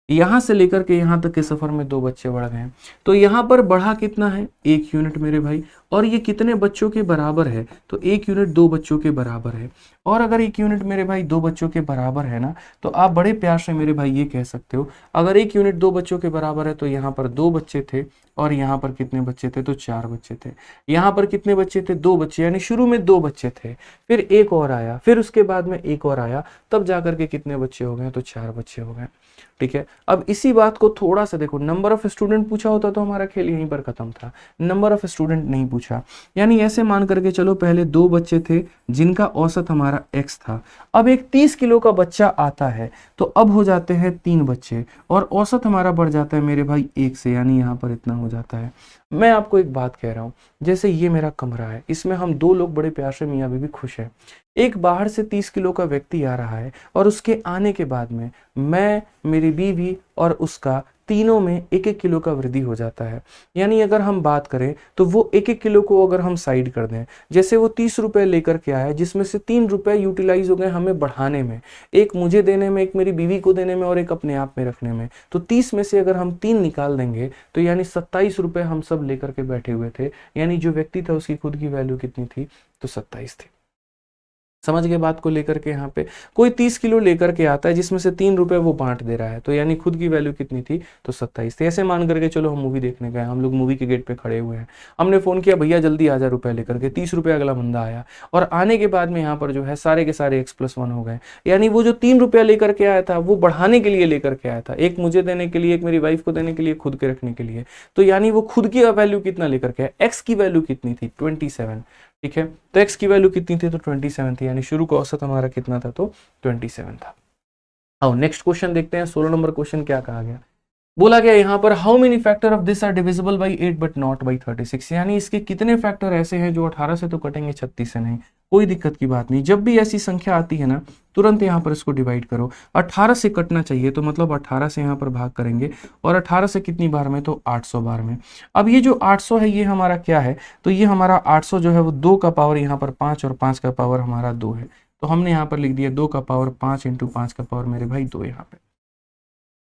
यहां से लेकर के यहां तक के सफर में 2 बच्चे बढ़ गए हैं, तो यहां पर बढ़ा कितना है, 1 यूनिट मेरे भाई। और ये कितने बच्चों के बराबर है, तो 1 यूनिट 2 बच्चों के बराबर है। और अगर 1 यूनिट मेरे भाई 2 बच्चों के बराबर है ना, तो आप बड़े प्यार से मेरे भाई ये कह सकते हो, अगर 1 यूनिट 2 बच्चों के बराबर है, तो यहाँ पर 2 बच्चे थे, और यहाँ पर कितने बच्चे थे, तो 4 बच्चे थे। यहाँ पर कितने बच्चे थे, 2 बच्चे, यानी शुरू में 2 बच्चे थे, फिर एक और आया, फिर उसके बाद में एक और आया, तब जाकर के कितने बच्चे हो गए, तो 4 बच्चे हो गए। ठीक है, अब इसी बात को थोड़ा सा देखो, नंबर ऑफ स्टूडेंट पूछा होता तो हमारा खेल यहीं पर खत्म था, नंबर ऑफ स्टूडेंट नहीं पूछा। यानी ऐसे मान करके चलो, पहले 2 बच्चे थे जिनका औसत हमारा x था, अब एक 30 किलो का बच्चा आता है, तो अब हो जाते हैं 3 बच्चे, और औसत हमारा बढ़ जाता है मेरे भाई 1 से, यानी यहाँ पर इतना हो जाता है। मैं आपको एक बात कह रहा हूँ, जैसे ये मेरा कमरा है, इसमें हम 2 लोग बड़े प्यार से मियाँ बीवी खुश हैं। एक बाहर से 30 किलो का व्यक्ति आ रहा है, और उसके आने के बाद में मैं, मेरी बीवी और उसका, तीनों में 1-1 किलो का वृद्धि हो जाता है। यानी अगर हम बात करें तो वो 1-1 किलो को अगर हम साइड कर दें, जैसे वो 30 रुपए लेकर के आया, जिसमें से 3 रुपए यूटिलाइज हो गए हमें बढ़ाने में, एक मुझे देने में, एक मेरी बीवी को देने में, और एक अपने आप में रखने में, तो 30 में से अगर हम 3 निकाल देंगे, तो यानी 27 रुपए हम सब लेकर के बैठे हुए थे। यानी जो व्यक्ति था उसकी खुद की वैल्यू कितनी थी, तो 27 थी। समझ गए बात को लेकर के। यहाँ पे कोई 30 किलो लेकर के आता है, जिसमें से 3 रुपए वो बांट दे रहा है, तो यानी खुद की वैल्यू कितनी थी, तो 27 थी। ऐसे मान करके चलो हम मूवी देखने गए, हम लोग मूवी के गेट पे खड़े हुए हैं, हमने फोन किया भैया जल्दी आ जा रुपए लेकर के, 30 रुपए अगला बंदा आया, और आने के बाद में यहाँ पर जो है सारे के सारे x+1 हो गए। यानी वो जो 3 रुपया लेकर के आया था वो बढ़ाने के लिए लेकर के आया था, एक मुझे देने के लिए, एक मेरी वाइफ को देने के लिए, खुद के रखने के लिए। तो यानी वो खुद की वैल्यू कितना लेकर के आया, x की वैल्यू कितनी थी, 27। ठीक है, तो x की वैल्यू कितनी थी, तो 27 थी, यानी शुरू का औसत हमारा कितना था, तो 27 था। आओ नेक्स्ट क्वेश्चन देखते हैं। 16 नंबर क्वेश्चन क्या कहा गया, बोला गया यहाँ पर how many factor of this are divisible by 8 but not by 36। यानी इसके कितने फैक्टर ऐसे हैं जो 18 से तो कटेंगे, 36 से नहीं, कोई दिक्कत की बात नहीं। जब भी ऐसी संख्या आती है ना, तुरंत यहाँ पर इसको डिवाइड करो। 18 से कटना चाहिए, तो मतलब 18 से यहाँ पर भाग करेंगे, और 18 से कितनी बार में, तो 800 बार में। अब ये जो 800 है ये हमारा क्या है, तो ये हमारा 800 जो है वो 2 का पावर यहाँ पर 5 और 5 का पावर हमारा 2 है। तो हमने यहाँ पर लिख दिया 2 का पावर 5 इंटू 5 का पावर मेरे भाई 2 यहाँ पे।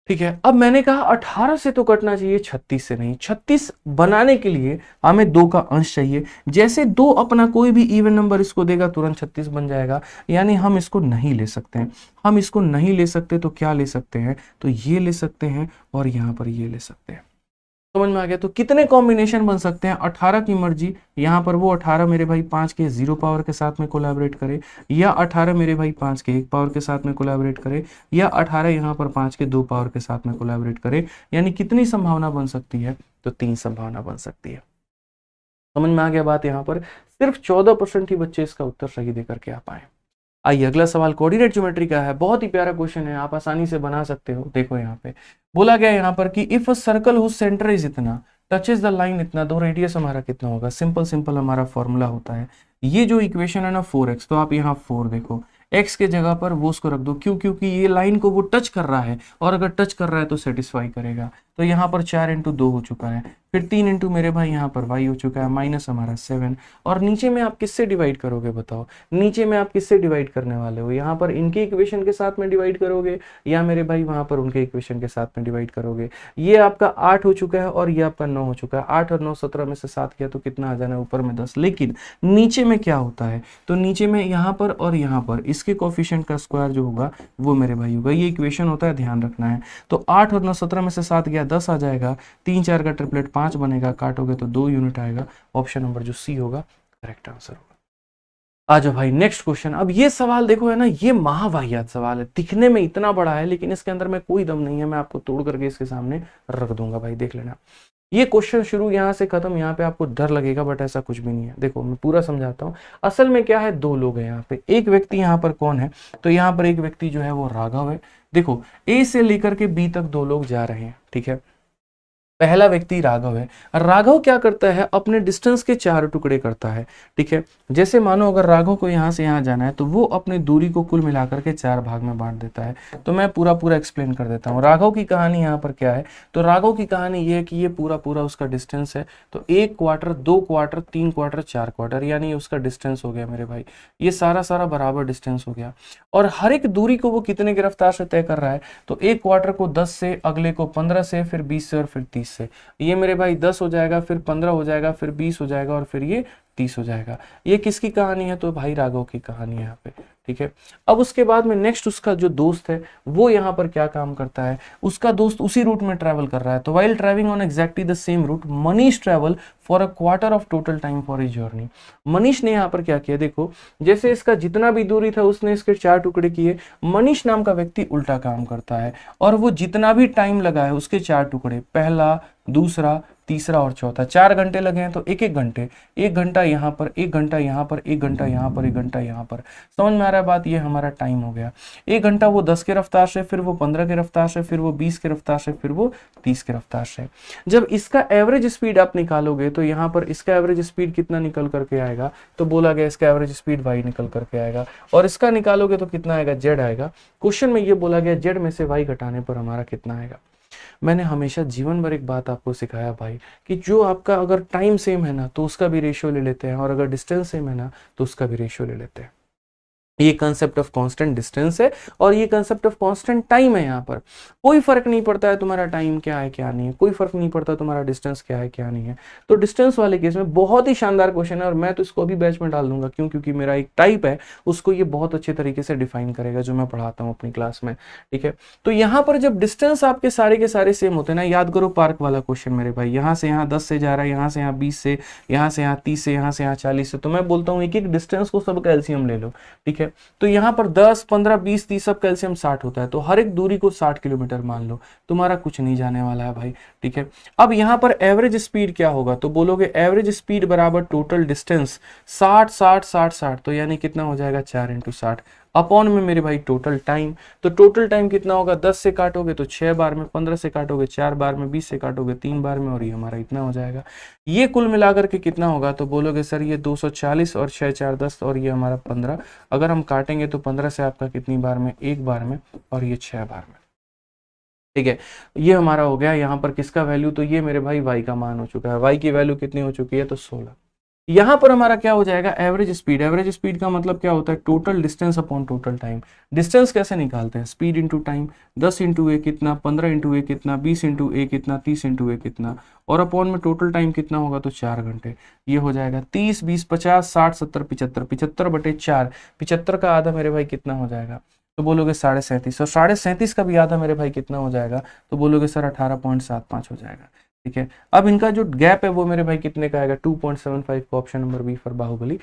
ठीक है, अब मैंने कहा 18 से तो कटना चाहिए, 36 से नहीं। 36 बनाने के लिए हमें 2 का अंश चाहिए। जैसे 2 अपना कोई भी इवन नंबर इसको देगा तुरंत 36 बन जाएगा, यानी हम इसको नहीं ले सकते हैं। हम इसको नहीं ले सकते तो क्या ले सकते हैं, तो ये ले सकते हैं और यहाँ पर ये ले सकते हैं। समझ में आ गया। तो कितने कॉम्बिनेशन बन सकते हैं, 18 की मर्जी। यहाँ पर वो 18 मेरे भाई 5 के 0 पावर के साथ में कोलैबोरेट करे, या 18 मेरे भाई 5 के 1 पावर के साथ में कोलैबोरेट करे, या 18 यहाँ पर 5 के 2 पावर के साथ में कोलैबोरेट करे। यानी कितनी संभावना बन सकती है, तो 3 संभावना बन सकती है। समझ में आ गया बात। यहाँ पर सिर्फ 14% ही बच्चे इसका उत्तर सही देकर के आ पाए। आइए अगला सवाल कोऑर्डिनेट ज्योमेट्री का है। बहुत ही प्यारा क्वेश्चन है, आप आसानी से बना सकते हो। देखो यहाँ पे बोला गया यहाँ पर कि if a circle whose centre is इतना, टचेस द लाइन इतना, तो रेडियस हमारा कितना होगा। सिंपल सिंपल हमारा फॉर्मूला होता है, ये जो इक्वेशन है ना 4x, तो आप यहाँ 4 देखो, x के जगह पर वो उसको रख दो। क्यों, क्योंकि ये लाइन को वो टच कर रहा है, और अगर टच कर रहा है तो सेटिस्फाई करेगा। तो यहाँ पर 4 इंटू 2 हो चुका है, फिर 3 इंटू मेरे भाई यहाँ पर y हो चुका है, माइनस हमारा 7। और नीचे में आप किससे डिवाइड करोगे बताओ, नीचे में आप किससे डिवाइड करने वाले हो, यहाँ पर इनके इक्वेशन के साथ में डिवाइड करोगे, या मेरे भाई वहाँ पर उनके इक्वेशन के साथ में डिवाइड करोगे। ये आपका 8 हो चुका है और ये आपका 9 हो चुका है। 8 और 9 17 में से 7 किया तो कितना आ जाना है, ऊपर में 10। लेकिन नीचे में क्या होता है, तो नीचे में यहाँ पर और यहाँ पर इसके कोफिशिएंट का स्क्वायर जो होगा वो मेरे भाई होगा। ये इक्वेशन होता है, ध्यान रखना है। तो 8 और 9 17 में से 7 गया, 10 आ जाएगा। 3 4 का ट्रिपलेट 5 बनेगा, काटोगे तो 2 यूनिट आएगा। ऑप्शन नंबर जो सी होगा करेक्ट आंसर होगा। आ जाओ भाई नेक्स्ट क्वेश्चन। अब ये सवाल देखो है ना, ये महावाहियात सवाल है, दिखने में इतना बड़ा है लेकिन इसके अंदर में कोई दम नहीं है। मैं आपको तोड़ करके इसके सामने रख दूंगा भाई, देख लेना। ये क्वेश्चन शुरू यहाँ से खत्म, यहाँ पे आपको डर लगेगा बट ऐसा कुछ भी नहीं है। देखो मैं पूरा समझाता हूँ। असल में क्या है, 2 लोग हैं यहाँ पे। एक व्यक्ति यहाँ पर कौन है, तो यहाँ पर एक व्यक्ति जो है वो राघव है। देखो ए से लेकर के बी तक 2 लोग जा रहे हैं, ठीक है। पहला व्यक्ति राघव है। राघव क्या करता है, अपने डिस्टेंस के 4 टुकड़े करता है, ठीक है। जैसे मानो अगर राघव को यहाँ से यहाँ जाना है तो वो अपनी दूरी को कुल मिलाकर के 4 भाग में बांट देता है। तो मैं पूरा एक्सप्लेन कर देता हूँ। राघव की कहानी यहाँ पर क्या है, तो राघव की कहानी ये है कि ये पूरा उसका डिस्टेंस है। तो 1 क्वार्टर, 2 क्वार्टर, 3 क्वार्टर, 4 क्वार्टर, यानी उसका डिस्टेंस हो गया मेरे भाई। ये सारा बराबर डिस्टेंस हो गया। और हर एक दूरी को वो कितने की रफ्तार से तय कर रहा है, तो 1 क्वार्टर को 10 से, अगले को 15 से, फिर 20 से और फिर 30 से। ये मेरे भाई 10 हो जाएगा, फिर 15 हो जाएगा, फिर 20 हो जाएगा और फिर ये 30 हो जाएगा। ये किसकी कहानी है, तो भाई राघव की कहानी है यहाँ पे, ठीक है। अब उसके बाद में नेक्स्ट उसका जो दोस्त है वो यहाँ पर क्या काम करता है, उसका दोस्त उसी रूट में ट्रैवल कर रहा है। तो while travelling on exactly the same route, Manish travel for a quarter of total time for his journey. Manish ने यहाँ पर क्या किया, देखो जैसे इसका जितना भी दूरी था उसने इसके 4 टुकड़े किए। मनीष नाम का व्यक्ति उल्टा काम करता है, और वो जितना भी टाइम लगा है उसके 4 टुकड़े, पहला, दूसरा, तीसरा और चौथा, 4 घंटे लगे हैं तो 1 घंटे, 1 घंटा यहाँ पर, 1 घंटा यहाँ पर, 1 घंटा यहाँ पर, 1 घंटा यहाँ पर। समझ में आ रहा है बात, ये हमारा टाइम हो गया। 1 घंटा वो 10 के रफ्तार से, फिर वो 15 के रफ्तार से, फिर वो 20 के रफ्तार से, फिर वो 30 के रफ्तार से। जब इसका एवरेज स्पीड आप निकालोगे तो यहाँ पर इसका एवरेज स्पीड कितना निकल करके आएगा, तो बोला गया इसका एवरेज स्पीड y निकल करके आएगा। और इसका निकालोगे तो कितना आएगा, z आएगा। क्वेश्चन में ये बोला गया z में से y घटाने पर हमारा कितना आएगा। मैंने हमेशा जीवन भर एक बात आपको सिखाया भाई, कि जो आपका अगर टाइम सेम है ना तो उसका भी रेशियो ले लेते हैं, और अगर डिस्टेंस सेम है ना तो उसका भी रेशियो ले लेते हैं। ये कंसेप्ट ऑफ कांस्टेंट डिस्टेंस है और ये कंसेप्ट ऑफ कांस्टेंट टाइम है। यहाँ पर कोई फर्क नहीं पड़ता है तुम्हारा टाइम क्या है क्या नहीं है, कोई फर्क नहीं पड़ता तुम्हारा डिस्टेंस क्या है क्या नहीं है। तो डिस्टेंस वाले केस में बहुत ही शानदार क्वेश्चन है, और मैं तो इसको अभी बैच में डाल दूंगा। क्यों, क्योंकि मेरा एक टाइप है उसको ये बहुत अच्छे तरीके से डिफाइन करेगा जो मैं पढ़ाता हूँ अपनी क्लास में, ठीक है। तो यहाँ पर जब डिस्टेंस आपके सारे के सारे सेम होते हैं ना, याद करो पार्क वाला क्वेश्चन मेरे भाई, यहाँ से यहाँ 10 से जा रहा है, यहाँ से यहाँ 20 से, यहाँ से यहाँ 30 से, यहाँ से यहाँ 40 से। तो मैं बोलता हूँ एक एक डिस्टेंस को सब कैल्सियम ले लो, ठीक है। तो यहाँ पर 10, 15, 20, 30 सब कैल्सियम 60 होता है। तो हर एक दूरी को 60 किलोमीटर मान लो, तुम्हारा कुछ नहीं जाने वाला है भाई, ठीक है। अब यहाँ पर एवरेज स्पीड क्या होगा, तो बोलोगे एवरेज स्पीड बराबर टोटल डिस्टेंस 60 60 60 60। तो यानी कितना हो जाएगा, 4 × 60। अपॉन में मेरे भाई टोटल टाइम। तो टोटल टाइम कितना होगा, 10 से काटोगे तो 6 बार में, 15 से काटोगे 4 बार में, 20 से काटोगे 3 बार में, और ये हमारा इतना हो जाएगा। ये कुल मिलाकर के कितना होगा, तो बोलोगे सर ये 240 और 6 4 10 और ये हमारा 15। अगर हम काटेंगे तो 15 से आपका कितनी बार में, 1 बार में, और ये 6 बार में। ठीक है, ये हमारा हो गया यहाँ पर किसका वैल्यू, तो ये मेरे भाई y का मान हो चुका है। y की वैल्यू कितनी हो चुकी है, तो 16। यहाँ पर हमारा क्या हो जाएगा, एवरेज स्पीड। एवरेज स्पीड का मतलब क्या होता है, total distance upon total time. Distance कैसे निकालते हैं, स्पीड इंटू टाइम। 10 इंटू ए कितना, 15 इंटू ए कितना, 20 इंटू ए कितना, 30 इंटू ए कितना, और अपॉन में टोटल टाइम कितना होगा, तो 4 घंटे। ये हो जाएगा 30 20 50 60 70 75, 75 बटे 4, 75 का आधा मेरे भाई कितना हो जाएगा, तो बोलोगे 37.5, और 37.5 का भी आधा मेरे भाई कितना हो जाएगा, तो बोलोगे सर 18.75 हो जाएगा। ठीक है, अब इनका जो गैप है वो मेरे भाई कितने का आएगा, 2.75 का। Option number B for Baahubali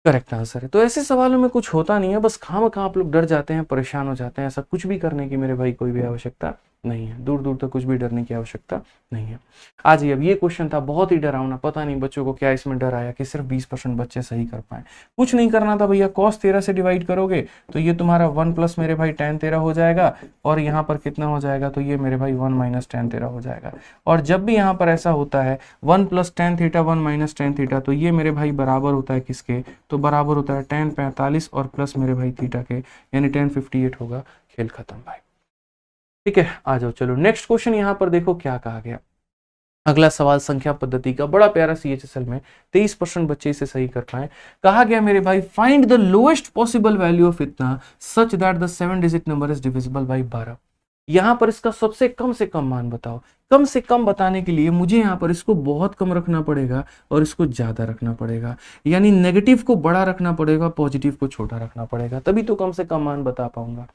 correct answer है। तो ऐसे सवालों में कुछ होता नहीं है, बस खामखा आप लोग डर जाते हैं, परेशान हो जाते हैं। ऐसा कुछ भी करने की मेरे भाई कोई भी आवश्यकता नहीं है, दूर दूर तक कुछ भी डरने की आवश्यकता नहीं है। आज अब ये क्वेश्चन था बहुत ही डरावना, पता नहीं बच्चों को क्या इसमें डर आया कि सिर्फ 20% बच्चे सही कर पाए। कुछ नहीं करना था भैया, cos 13 से डिवाइड करोगे तो ये तुम्हारा 1 प्लस मेरे भाई tan 13 हो जाएगा, और यहाँ पर कितना हो जाएगा, तो ये मेरे भाई 1 माइनस tan 13 हो जाएगा। और जब भी यहाँ पर ऐसा होता है 1 plus tan theta 1 minus tan theta, तो ये मेरे भाई बराबर होता है किसके, तो बराबर होता है tan 45 और प्लस मेरे भाई थीटा के, यानी tan 58 होगा। खेल खत्म भाई। ठीक है, आ जाओ चलो नेक्स्ट क्वेश्चन। यहाँ पर देखो क्या कहा गया। अगला सवाल संख्या पद्धति का, बड़ा प्यारा CHSL में 23% बच्चे इसे सही कर पाए। कहा गया मेरे भाई find the lowest possible value of इतना such that the 7 digit number is divisible by 12। यहाँ पर इसका सबसे कम से कम मान बताओ। कम से कम बताने के लिए मुझे यहाँ पर इसको बहुत कम रखना पड़ेगा और इसको ज्यादा रखना पड़ेगा, यानी नेगेटिव को बड़ा रखना पड़ेगा, पॉजिटिव को छोटा रखना पड़ेगा, तभी तो कम से कम मान बता पाऊंगा।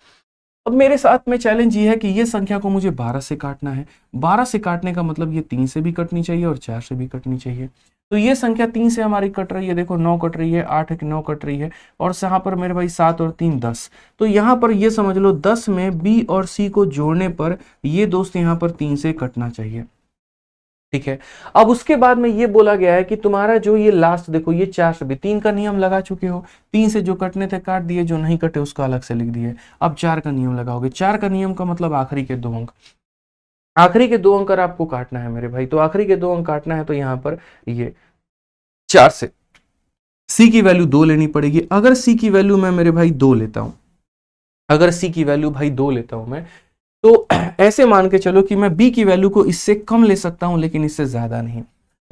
अब मेरे साथ में चैलेंज ये है कि ये संख्या को मुझे 12 से काटना है। 12 से काटने का मतलब ये 3 से भी कटनी चाहिए और 4 से भी कटनी चाहिए। तो ये संख्या 3 से हमारी कट रही है, देखो 9 कट रही है, 8 एक 9 कट रही है, और यहाँ पर मेरे भाई 7 और 3 10। तो यहाँ पर ये समझ लो 10 में B और C को जोड़ने पर ये दोस्त यहाँ पर 3 से कटना चाहिए। ठीक है, अब उसके बाद में ये बोला गया है कि तुम्हारा जो ये लास्ट देखो ये 4 से भी 3 का नियम लगा चुके हो, 3 से जो कटने थे काट दिए, जो नहीं कटे उसका अलग से लिख दिए। अब 4 का नियम लगाओगे। 4 का नियम का मतलब आखिरी के 2 अंक, आखिरी के 2 अंक आपको काटना है मेरे भाई। तो आखिरी के 2 अंक काटना है तो यहाँ पर ये 4 से C की वैल्यू 2 लेनी पड़ेगी। अगर C की वैल्यू मैं मेरे भाई 2 लेता हूं, अगर C की वैल्यू भाई 2 लेता हूं मैं, तो ऐसे मान के चलो कि मैं B की वैल्यू को इससे कम ले सकता हूं लेकिन इससे ज्यादा नहीं।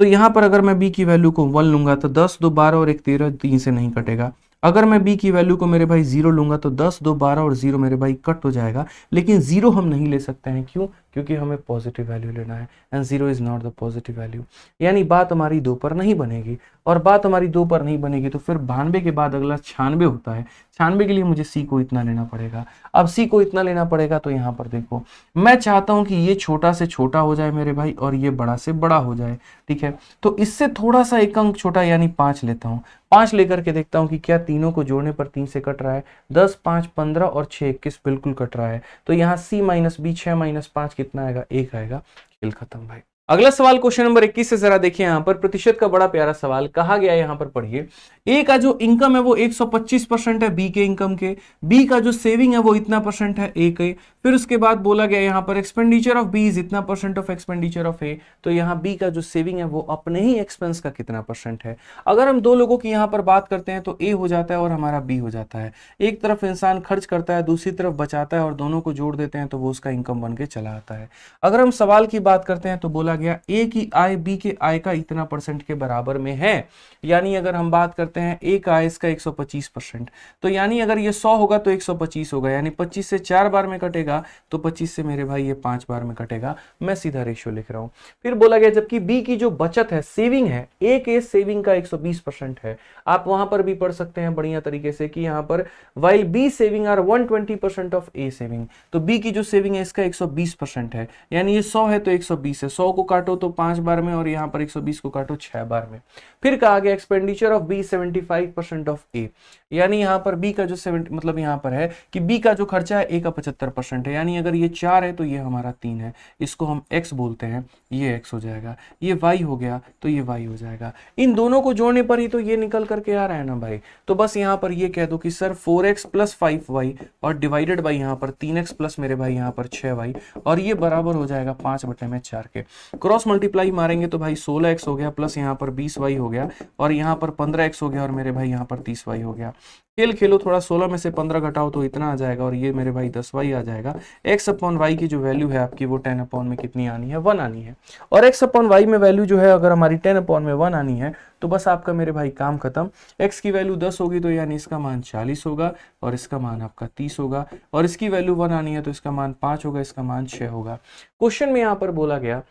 तो यहां पर अगर मैं B की वैल्यू को 1 लूंगा तो 10 2 12 और 1 13, 3 से नहीं कटेगा। अगर मैं B की वैल्यू को मेरे भाई 0 लूंगा तो 10 2 12 और 0 मेरे भाई कट हो जाएगा, लेकिन 0 हम नहीं ले सकते हैं। क्यों? क्योंकि हमें पॉजिटिव वैल्यू लेना है, and 0 is not the positive value. यानी बात हमारी 2 पर नहीं बनेगी, और बात हमारी 2 पर नहीं बनेगी तो फिर 92 के बाद अगला 96 होता है। 96 के लिए मुझे C को इतना लेना पड़ेगा। अब C को इतना लेना पड़ेगा तो यहाँ पर देखो मैं चाहता हूं कि ये छोटा से छोटा हो जाए मेरे भाई, और ये बड़ा से बड़ा हो जाए। ठीक है, तो इससे थोड़ा सा एक अंक छोटा यानी 5 लेता हूं। 5 लेकर के देखता हूं कि क्या तीनों को जोड़ने पर 3 से कट रहा है। 10 5 15 और 6 21 बिल्कुल कट रहा है। तो यहाँ C माइनस B, 6 माइनस 5 कितना आएगा, 1 आएगा। खेल खत्म भाई। अगला सवाल क्वेश्चन नंबर 21 से जरा देखिए। यहाँ पर प्रतिशत का बड़ा प्यारा सवाल कहा गया है, यहाँ पर पढ़िए। ए का जो इनकम है वो 125% है बी के इनकम के, बी का जो सेविंग है वो इतना परसेंट है ए के। फिर उसके बाद बोला गया यहाँ पर एक्सपेंडिचर ऑफ बी इज इतना परसेंट ऑफ एक्सपेंडिचर ऑफ ए। तो यहाँ बी का जो सेविंग है वो अपने ही एक्सपेंस का कितना परसेंट है। अगर हम दो लोगों की यहाँ पर बात करते हैं तो ए हो जाता है और हमारा बी हो जाता है। एक तरफ इंसान खर्च करता है, दूसरी तरफ बचाता है, और दोनों को जोड़ देते हैं तो वो उसका इनकम बन के चला आता है। अगर हम सवाल की बात करते हैं तो बोला गया ए की आय बी के आय का इतना परसेंट के बराबर में है। यानी अगर हम बात करते हैं ए का आय इसका 125%, तो यानी अगर ये 100 होगा तो 125 होगा, यानी 25 से 4 बार में कटेगा तो 25 से मेरे भाई ये 5 बार में कटेगा। मैं सीधा रेशियो लिख रहा हूं। फिर बोला गया जबकि बी की जो बचत है, सेविंग है, ए के सेविंग का 120% है। आप वहां पर भी पढ़ सकते हैं बढ़िया तरीके से कि यहां पर while B saving are 120% of A saving, तो बी की जो सेविंग है इसका 120% है, यानी ये 100 है तो 120 है। 100 को काटो तो 5 बार में और यहाँ पर 120 को काटो 6 बार में। फिर कहा गया एक्सपेंडिचर ऑफ बी 75% ऑफ ए, यानी यहाँ पर बी का जो 70 मतलब यहाँ पर है कि बी का जो खर्चा है ए का 75% है, यानी अगर ये 4 है तो ये हमारा 3 है, इसको हम x बोलते हैं, ये x हो जाएगा, ये y हो गया तो ये y हो जाएगा। इन दोनों को जोड़ने पर ही तो ये निकल करके आ रहा है ना भाई। तो बस यहाँ पर ये कह दो कि सर 4x प्लस 5y और डिवाइडेड बाई यहाँ पर 3x प्लस मेरे भाई यहाँ पर 6y, और ये बराबर हो जाएगा 5/4 के। क्रॉस मल्टीप्लाई मारेंगे तो भाई 16x हो गया प्लस यहाँ पर 20y हो गया और यहाँ पर 15x हो गया और मेरे भाई यहाँ पर 30y हो गया। खेल खेलो थोड़ा, 16 में से 15 घटाओ तो इतना आ जाएगा और ये मेरे भाई 10y आ जाएगा। x अपॉन y की जो वैल्यू है आपकी वो 10 अपॉन में कितनी आनी है, 1 आनी है। और x अपॉन y में वैल्यू जो है अगर हमारी 10 अपॉन में 1 आनी है तो बस आपका मेरे भाई काम खत्म। x की वैल्यू 10 होगी तो यानी इसका मान 40 होगा और इसका मान आपका 30 होगा, और इसकी वैल्यू 1 आनी है तो इसका मान 5 होगा, इसका मान 6 होगा। क्वेश्चन में यहाँ पर बोला गया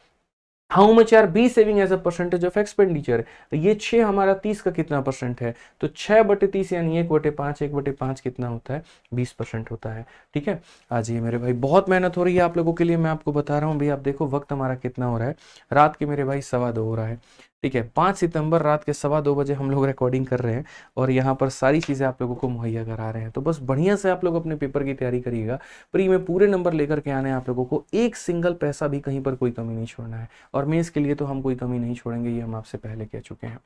how much are B saving as a percentage of expenditure, तो ये 6 हमारा 30 का कितना परसेंट है, तो 6/30 यानी 1/5, 1/5 कितना होता है, 20% होता है। ठीक है, आज ये मेरे भाई बहुत मेहनत हो रही है आप लोगों के लिए, मैं आपको बता रहा हूँ भाई। आप देखो वक्त हमारा कितना हो रहा है, रात के मेरे भाई 2:15 हो रहा है। ठीक है, 5 सितंबर रात के 2:15 बजे हम लोग रिकॉर्डिंग कर रहे हैं और यहाँ पर सारी चीज़ें आप लोगों को मुहैया करा रहे हैं। तो बस बढ़िया से आप लोग अपने पेपर की तैयारी करिएगा, प्री में पूरे नंबर लेकर के आने हैं आप लोगों को, एक सिंगल पैसा भी कहीं पर कोई कमी नहीं छोड़ना है, और मेंस के लिए तो हम कोई कमी नहीं छोड़ेंगे, ये हम आपसे पहले कह चुके हैं।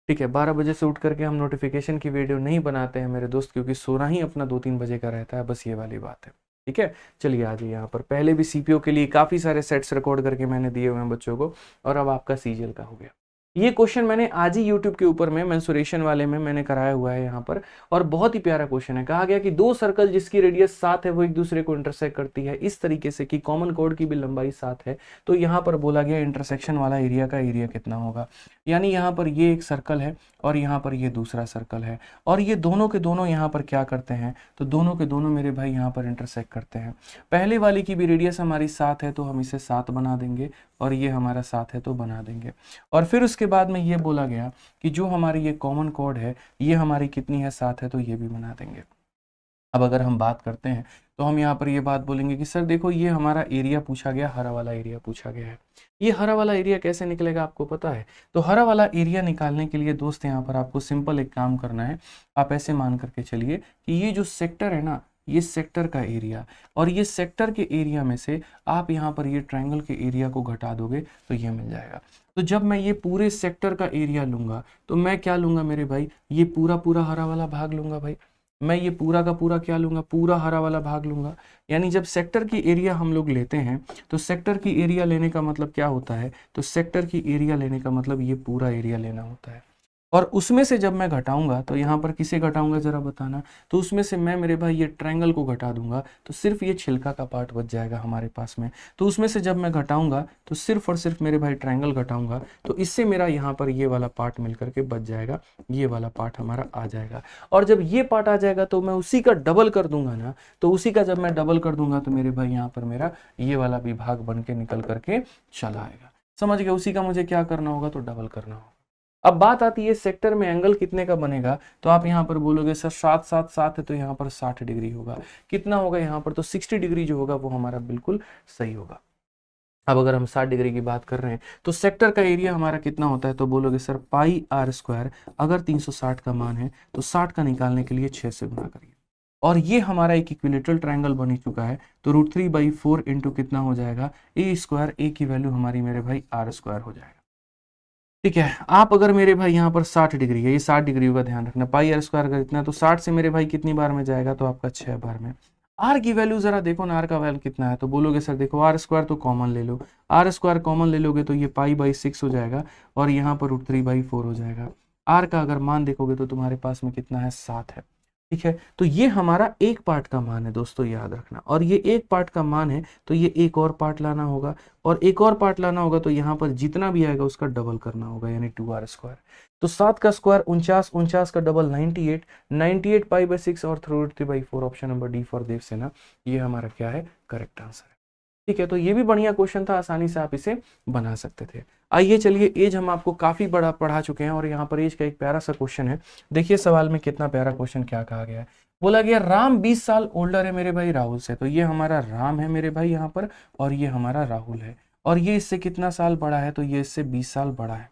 ठीक है, 12 बजे से उठ करके हम नोटिफिकेशन की वीडियो नहीं बनाते हैं मेरे दोस्त, क्योंकि सोना ही अपना 2-3 बजे का रहता है, बस ये वाली बात है। ठीक है, चलिए आज यहाँ पर पहले भी सीपीओ के लिए काफ़ी सारे सेट्स रिकॉर्ड करके मैंने दिए हुए हैं बच्चों को, और अब आपका सीजीएल का हो गया। ये क्वेश्चन मैंने आज ही YouTube के ऊपर में मेंसुरेशन वाले में मैंने कराया हुआ है यहाँ पर, और बहुत ही प्यारा क्वेश्चन है। कहा गया कि 2 सर्कल जिसकी रेडियस 7 है वो एक दूसरे को इंटरसेक्ट करती है इस तरीके से कि कॉमन कोड की भी लंबाई 7 है, तो यहाँ पर बोला गया इंटरसेक्शन वाला एरिया का एरिया कितना होगा। यानी यहाँ पर ये एक सर्कल है और यहाँ पर ये दूसरा सर्कल है, और ये दोनों के दोनों यहाँ पर क्या करते हैं, तो दोनों के दोनों मेरे भाई यहाँ पर इंटरसेक्ट करते हैं। पहले वाले की भी रेडियस हमारी 7 है तो हम इसे 7 बना देंगे, और ये हमारा 7 है तो बना देंगे। और फिर उसके बाद में ये बोला गया कि जो हमारी ये कॉमन कोड है ये हमारी कितनी है, 7 है, तो ये भी बना देंगे। अब अगर हम बात करते हैं तो हम यहाँ पर ये बात बोलेंगे कि सर देखो ये हमारा एरिया पूछा गया, हरा वाला एरिया पूछा गया है। ये हरा वाला एरिया कैसे निकलेगा आपको पता है? तो हरा वाला एरिया निकालने के लिए दोस्त यहाँ पर आपको सिंपल एक काम करना है। आप ऐसे मान करके चलिए कि ये जो सेक्टर है ना, ये सेक्टर का एरिया, और ये सेक्टर के एरिया में से आप यहाँ पर ये ट्रायंगल के एरिया को घटा दोगे तो ये मिल जाएगा। तो जब मैं ये पूरे सेक्टर का एरिया लूंगा तो मैं क्या लूंगा मेरे भाई, ये पूरा पूरा हरा वाला भाग लूंगा भाई। मैं ये पूरा का पूरा क्या लूंगा, पूरा हरा वाला भाग लूंगा। यानी जब सेक्टर की एरिया हम लोग लेते हैं तो सेक्टर की एरिया लेने का मतलब क्या होता है, तो सेक्टर की एरिया लेने का मतलब ये पूरा एरिया लेना होता है। और उसमें से जब मैं घटाऊंगा तो यहाँ पर किसे घटाऊंगा जरा बताना, तो उसमें से मैं मेरे भाई ये ट्रायंगल को घटा दूंगा तो सिर्फ ये छिलका का पार्ट बच जाएगा हमारे पास में। तो उसमें से जब मैं घटाऊंगा तो सिर्फ और सिर्फ मेरे भाई ट्रायंगल घटाऊंगा, तो इससे मेरा यहाँ पर ये वाला पार्ट मिल करके बच जाएगा, ये वाला पार्ट हमारा आ जाएगा। और जब ये पार्ट आ जाएगा तो मैं उसी का डबल कर दूंगा ना, तो उसी का जब मैं डबल कर दूंगा तो मेरे भाई यहाँ पर मेरा ये वाला भी भाग बन के निकल करके चला आएगा। समझ गए? उसी का मुझे क्या करना होगा, तो डबल करना होगा। अब बात आती है सेक्टर में एंगल कितने का बनेगा, तो आप यहाँ पर बोलोगे सर 7 7 7 है तो यहाँ पर 60 डिग्री होगा। कितना होगा यहाँ पर, तो 60 डिग्री जो होगा वो हमारा बिल्कुल सही होगा। अब अगर हम 60 डिग्री की बात कर रहे हैं तो सेक्टर का एरिया हमारा कितना होता है, तो बोलोगे सर पाई आर स्क्वायर, अगर 360 का मान है तो 60 का निकालने के लिए 6 से गुना करिए। और ये हमारा एक इक्विलेटरल ट्रायंगल बन चुका है, तो √3/4 इंटू कितना हो जाएगा, ए स्क्वायर, ए की वैल्यू हमारी मेरे भाई आर स्क्वायर हो जाएगा। ठीक है, आप अगर मेरे भाई यहाँ पर 60 डिग्री है, ये 60 डिग्री का ध्यान रखना, पाई आर स्क्वायर अगर इतना, तो 60 से मेरे भाई कितनी बार में जाएगा, तो आपका 6 बार में। आर की वैल्यू जरा देखो ना, आर का वैल्यू कितना है, तो बोलोगे सर देखो आर स्क्वायर तो कॉमन ले लो, आर स्क्वायर कॉमन ले लोगे तो ये पाई/6 हो जाएगा और यहाँ पर √3/4 हो जाएगा। आर का अगर मान देखोगे तो तुम्हारे पास में कितना है, 7 है। ठीक है, तो ये हमारा एक पार्ट का मान है दोस्तों, याद रखना। और ये एक पार्ट का मान है तो ये एक और पार्ट लाना होगा, और एक और पार्ट लाना होगा तो यहाँ पर जितना भी आएगा उसका डबल करना होगा, यानी 2r स्क्वायर। तो 7 का स्क्वायर 49, 49 का डबल 98, 98 पाई/6 और √3/4, option number D for Devasena, ये हमारा क्या है, करेक्ट आंसर है। ठीक है, तो ये भी बढ़िया क्वेश्चन था, आसानी से आप इसे बना सकते थे। आइए चलिए, एज हम आपको काफी बड़ा पढ़ा चुके हैं और यहाँ पर एज का एक प्यारा सा क्वेश्चन है। देखिए सवाल में कितना प्यारा क्वेश्चन क्या कहा गया है। बोला गया राम 20 साल ओल्डर है मेरे भाई राहुल से, तो ये हमारा राम है मेरे भाई यहाँ पर, और ये हमारा राहुल है। और ये इससे कितना साल बड़ा है, तो ये इससे 20 साल बड़ा है।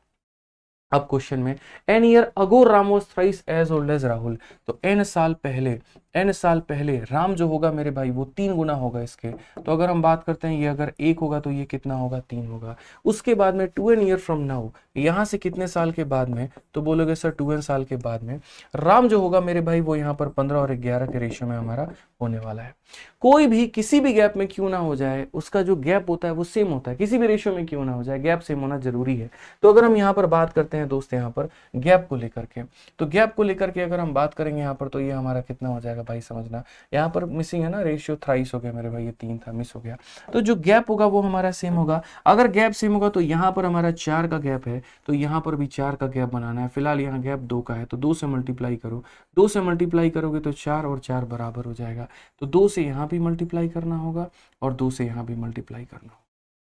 अब क्वेश्चन में N year ago Ram was thrice as old as Rahul, तो एन साल पहले राम जो होगा मेरे भाई वो 3 गुना होगा इसके। तो अगर हम बात करते हैं ये अगर 1 होगा तो ये कितना होगा, 3 होगा। उसके बाद में 2n ईयर फ्रॉम नाउ, यहां से कितने साल के बाद में, तो बोलोगे सर 2n साल के बाद में राम जो होगा मेरे भाई वो यहाँ पर 15 और 11 के रेशियो में हमारा होने वाला है। कोई भी किसी भी गैप में क्यों ना हो जाए, उसका जो गैप होता है वो सेम होता है, किसी भी रेशियो में क्यों ना हो जाए, गैप सेम होना जरूरी है। तो अगर हम यहाँ पर बात करते हैं दोस्त यहाँ पर गैप को लेकर के, तो गैप को लेकर के अगर हम बात करेंगे यहाँ पर, तो ये हमारा कितना हो जाएगा भाई समझना, यहाँ पर मिसिंग है ना, रेशियो थ्राइस हो गया मेरे भाई, ये 3 था मिस हो गया। तो जो गैप होगा वो हमारा सेम होगा। अगर गैप सेम होगा तो यहाँ पर हमारा 4 का गैप है, तो यहाँ पर भी 4 का गैप बनाना है। फिलहाल यहाँ गैप 2 का है, तो 2 से मल्टीप्लाई करो, 2 से मल्टीप्लाई करोगे तो 4 और 4 बराबर हो जाएगा। तो 2 से यहाँ भी मल्टीप्लाई करना होगा और 2 से यहाँ भी मल्टीप्लाई करना होगा।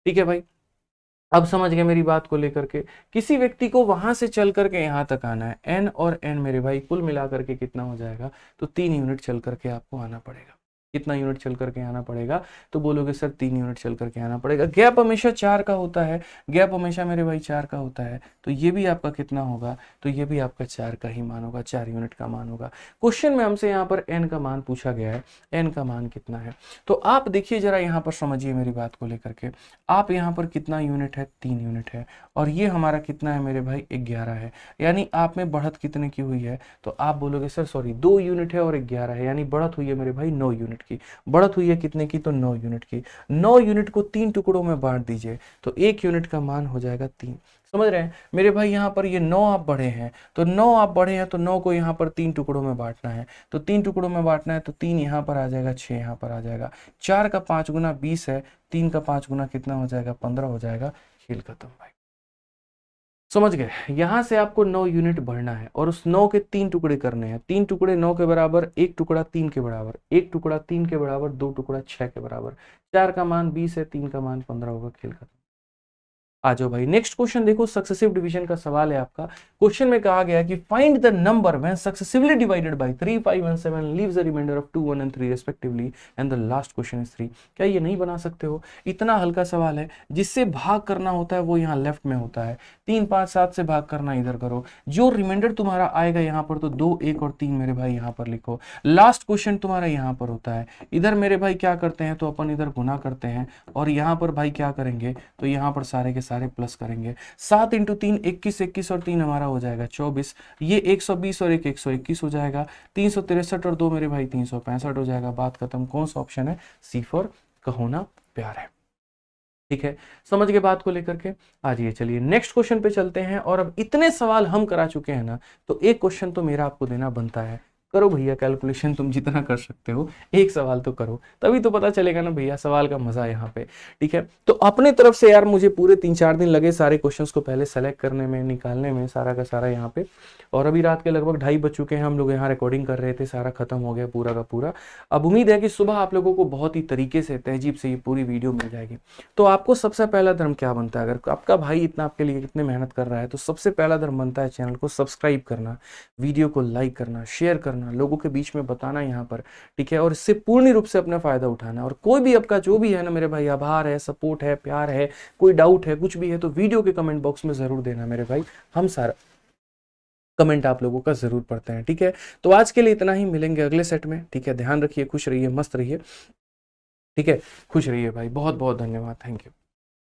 ठीक है भाई, अब समझ गए मेरी बात को लेकर के। किसी व्यक्ति को वहां से चल करके यहां तक आना है, एन और एन मेरे भाई कुल मिला करके कितना हो जाएगा, तो 3 यूनिट चल करके आपको आना पड़ेगा। कितना यूनिट चल करके आना पड़ेगा, तो बोलोगे सर 3 यूनिट चल करके आना पड़ेगा। गैप हमेशा 4 का होता है, गैप हमेशा मेरे भाई 4 का होता है, तो ये भी आपका कितना होगा, तो ये भी आपका 4 का ही मान होगा, 4 यूनिट का मान होगा। क्वेश्चन में हमसे यहाँ पर एन का मान पूछा गया है, एन का मान कितना है, तो आप देखिए जरा यहाँ पर समझिए मेरी बात को लेकर के। आप यहाँ पर कितना यूनिट है, 3 यूनिट है, और ये हमारा कितना है मेरे भाई 11 है, यानी आप में बढ़त कितने की हुई है, तो आप बोलोगे सर सॉरी 2 यूनिट है और 11 है, यानी बढ़त हुई है मेरे भाई 9 यूनिट की। बढ़त हुई है कितने की, तो 9 यूनिट की। 9 यूनिट को 3 टुकड़ों में बांट दीजिए, तो 1 यूनिट का मान हो जाएगा 3। समझ रहे हैं मेरे भाई, यहाँ पर ये 9 आप बढ़े हैं, तो 9 आप बढ़े हैं, तो 9 को यहाँ पर 3 टुकड़ों में बांटना है, तो 3 टुकड़ों में बांटना है, तो 3 यहाँ पर आ जाएगा, 6 यहाँ पर आ जाएगा। 4 का 5 गुना 20 है, 3 का 5 गुना कितना हो जाएगा, 15 हो जाएगा। खेल खत्म भाई, समझ गए। यहां से आपको 9 यूनिट बढ़ना है और उस 9 के 3 टुकड़े करने हैं। 3 टुकड़े 9 के बराबर, 1 टुकड़ा 3 के बराबर, 1 टुकड़ा 3 के बराबर, 2 टुकड़ा 6 के बराबर। 4 का मान 20 है, 3 का मान 15 होगा। खेल खत्म। आ जाओ भाई, नेक्स्ट क्वेश्चन देखो, सक्सेसिव डिवीजन का सवाल है आपका। क्वेश्चन में कहा गया कि find the number when successively divided by 3, 5 and 7 leaves the remainder of 2, 1 and 3 respectively and the last question is 3। क्या ये नहीं बना सकते हो? इतना हल्का सवाल है, जिससे भाग करना होता है वो यहाँ लेफ्ट में होता है। 3, 5, 7 से भाग करना इधर करो, जो रिमाइंडर तुम्हारा आएगा यहाँ पर, तो 2, 1 और 3 मेरे भाई यहाँ पर लिखो। लास्ट क्वेश्चन तुम्हारा यहाँ पर होता है। इधर मेरे भाई क्या करते हैं, तो अपन इधर गुना करते हैं, और यहाँ पर भाई क्या करेंगे, तो यहाँ पर सारे के सारे प्लस करेंगे। 7 × 3 21, 21 और 3 हमारा हो जाएगा 24। ये 120 और 1 121 हो जाएगा। 363 और 2 मेरे भाई 365 हो जाएगा। बात खत्म। कौन सा ऑप्शन है? सी फॉर कहो ना प्यार है। ठीक है, समझ गए बात को लेकर के। आ जाइए, चलिए नेक्स्ट क्वेश्चन पे चलते हैं। और अब इतने सवाल हम करा चुके हैं ना, तो एक क्वेश्चन तो मेरा आपको देना बनता है। करो भैया कैलकुलेशन, तुम जितना कर सकते हो, एक सवाल तो करो, तभी तो पता चलेगा ना भैया सवाल का मजा यहाँ पे। ठीक है, तो अपने तरफ से यार मुझे पूरे 3-4 दिन लगे सारे क्वेश्चंस को पहले सेलेक्ट करने में, निकालने में, सारा का सारा यहाँ पे। और अभी रात के लगभग 2:30 बज चुके हैं, हम लोग यहाँ रिकॉर्डिंग कर रहे थे, सारा खत्म हो गया पूरा का पूरा। अब उम्मीद है कि सुबह आप लोगों को बहुत ही तरीके से, तहजीब से ये पूरी वीडियो मिल जाएगी। तो आपको सबसे पहला धर्म क्या बनता है? अगर आपका भाई इतना आपके लिए कितने मेहनत कर रहा है, तो सबसे पहला धर्म बनता है चैनल को सब्सक्राइब करना, वीडियो को लाइक करना, शेयर करना, लोगों के बीच में बताना यहाँ पर। ठीक है, और इससे पूर्ण रूप से अपना फायदा उठाना। और कोई भी आपका जो भी है ना मेरे भाई, आभार है, सपोर्ट है, प्यार है, कोई डाउट है, कुछ भी है, तो वीडियो के कमेंट बॉक्स में जरूर देना मेरे भाई। हम सारा कमेंट आप लोगों का जरूर पढ़ते हैं। ठीक है, तो आज के लिए इतना ही, मिलेंगे अगले सेट में। ठीक है, ध्यान रखिए, खुश रहिए, मस्त रहिए। ठीक है, खुश रहिए भाई, बहुत बहुत धन्यवाद, थैंक यू।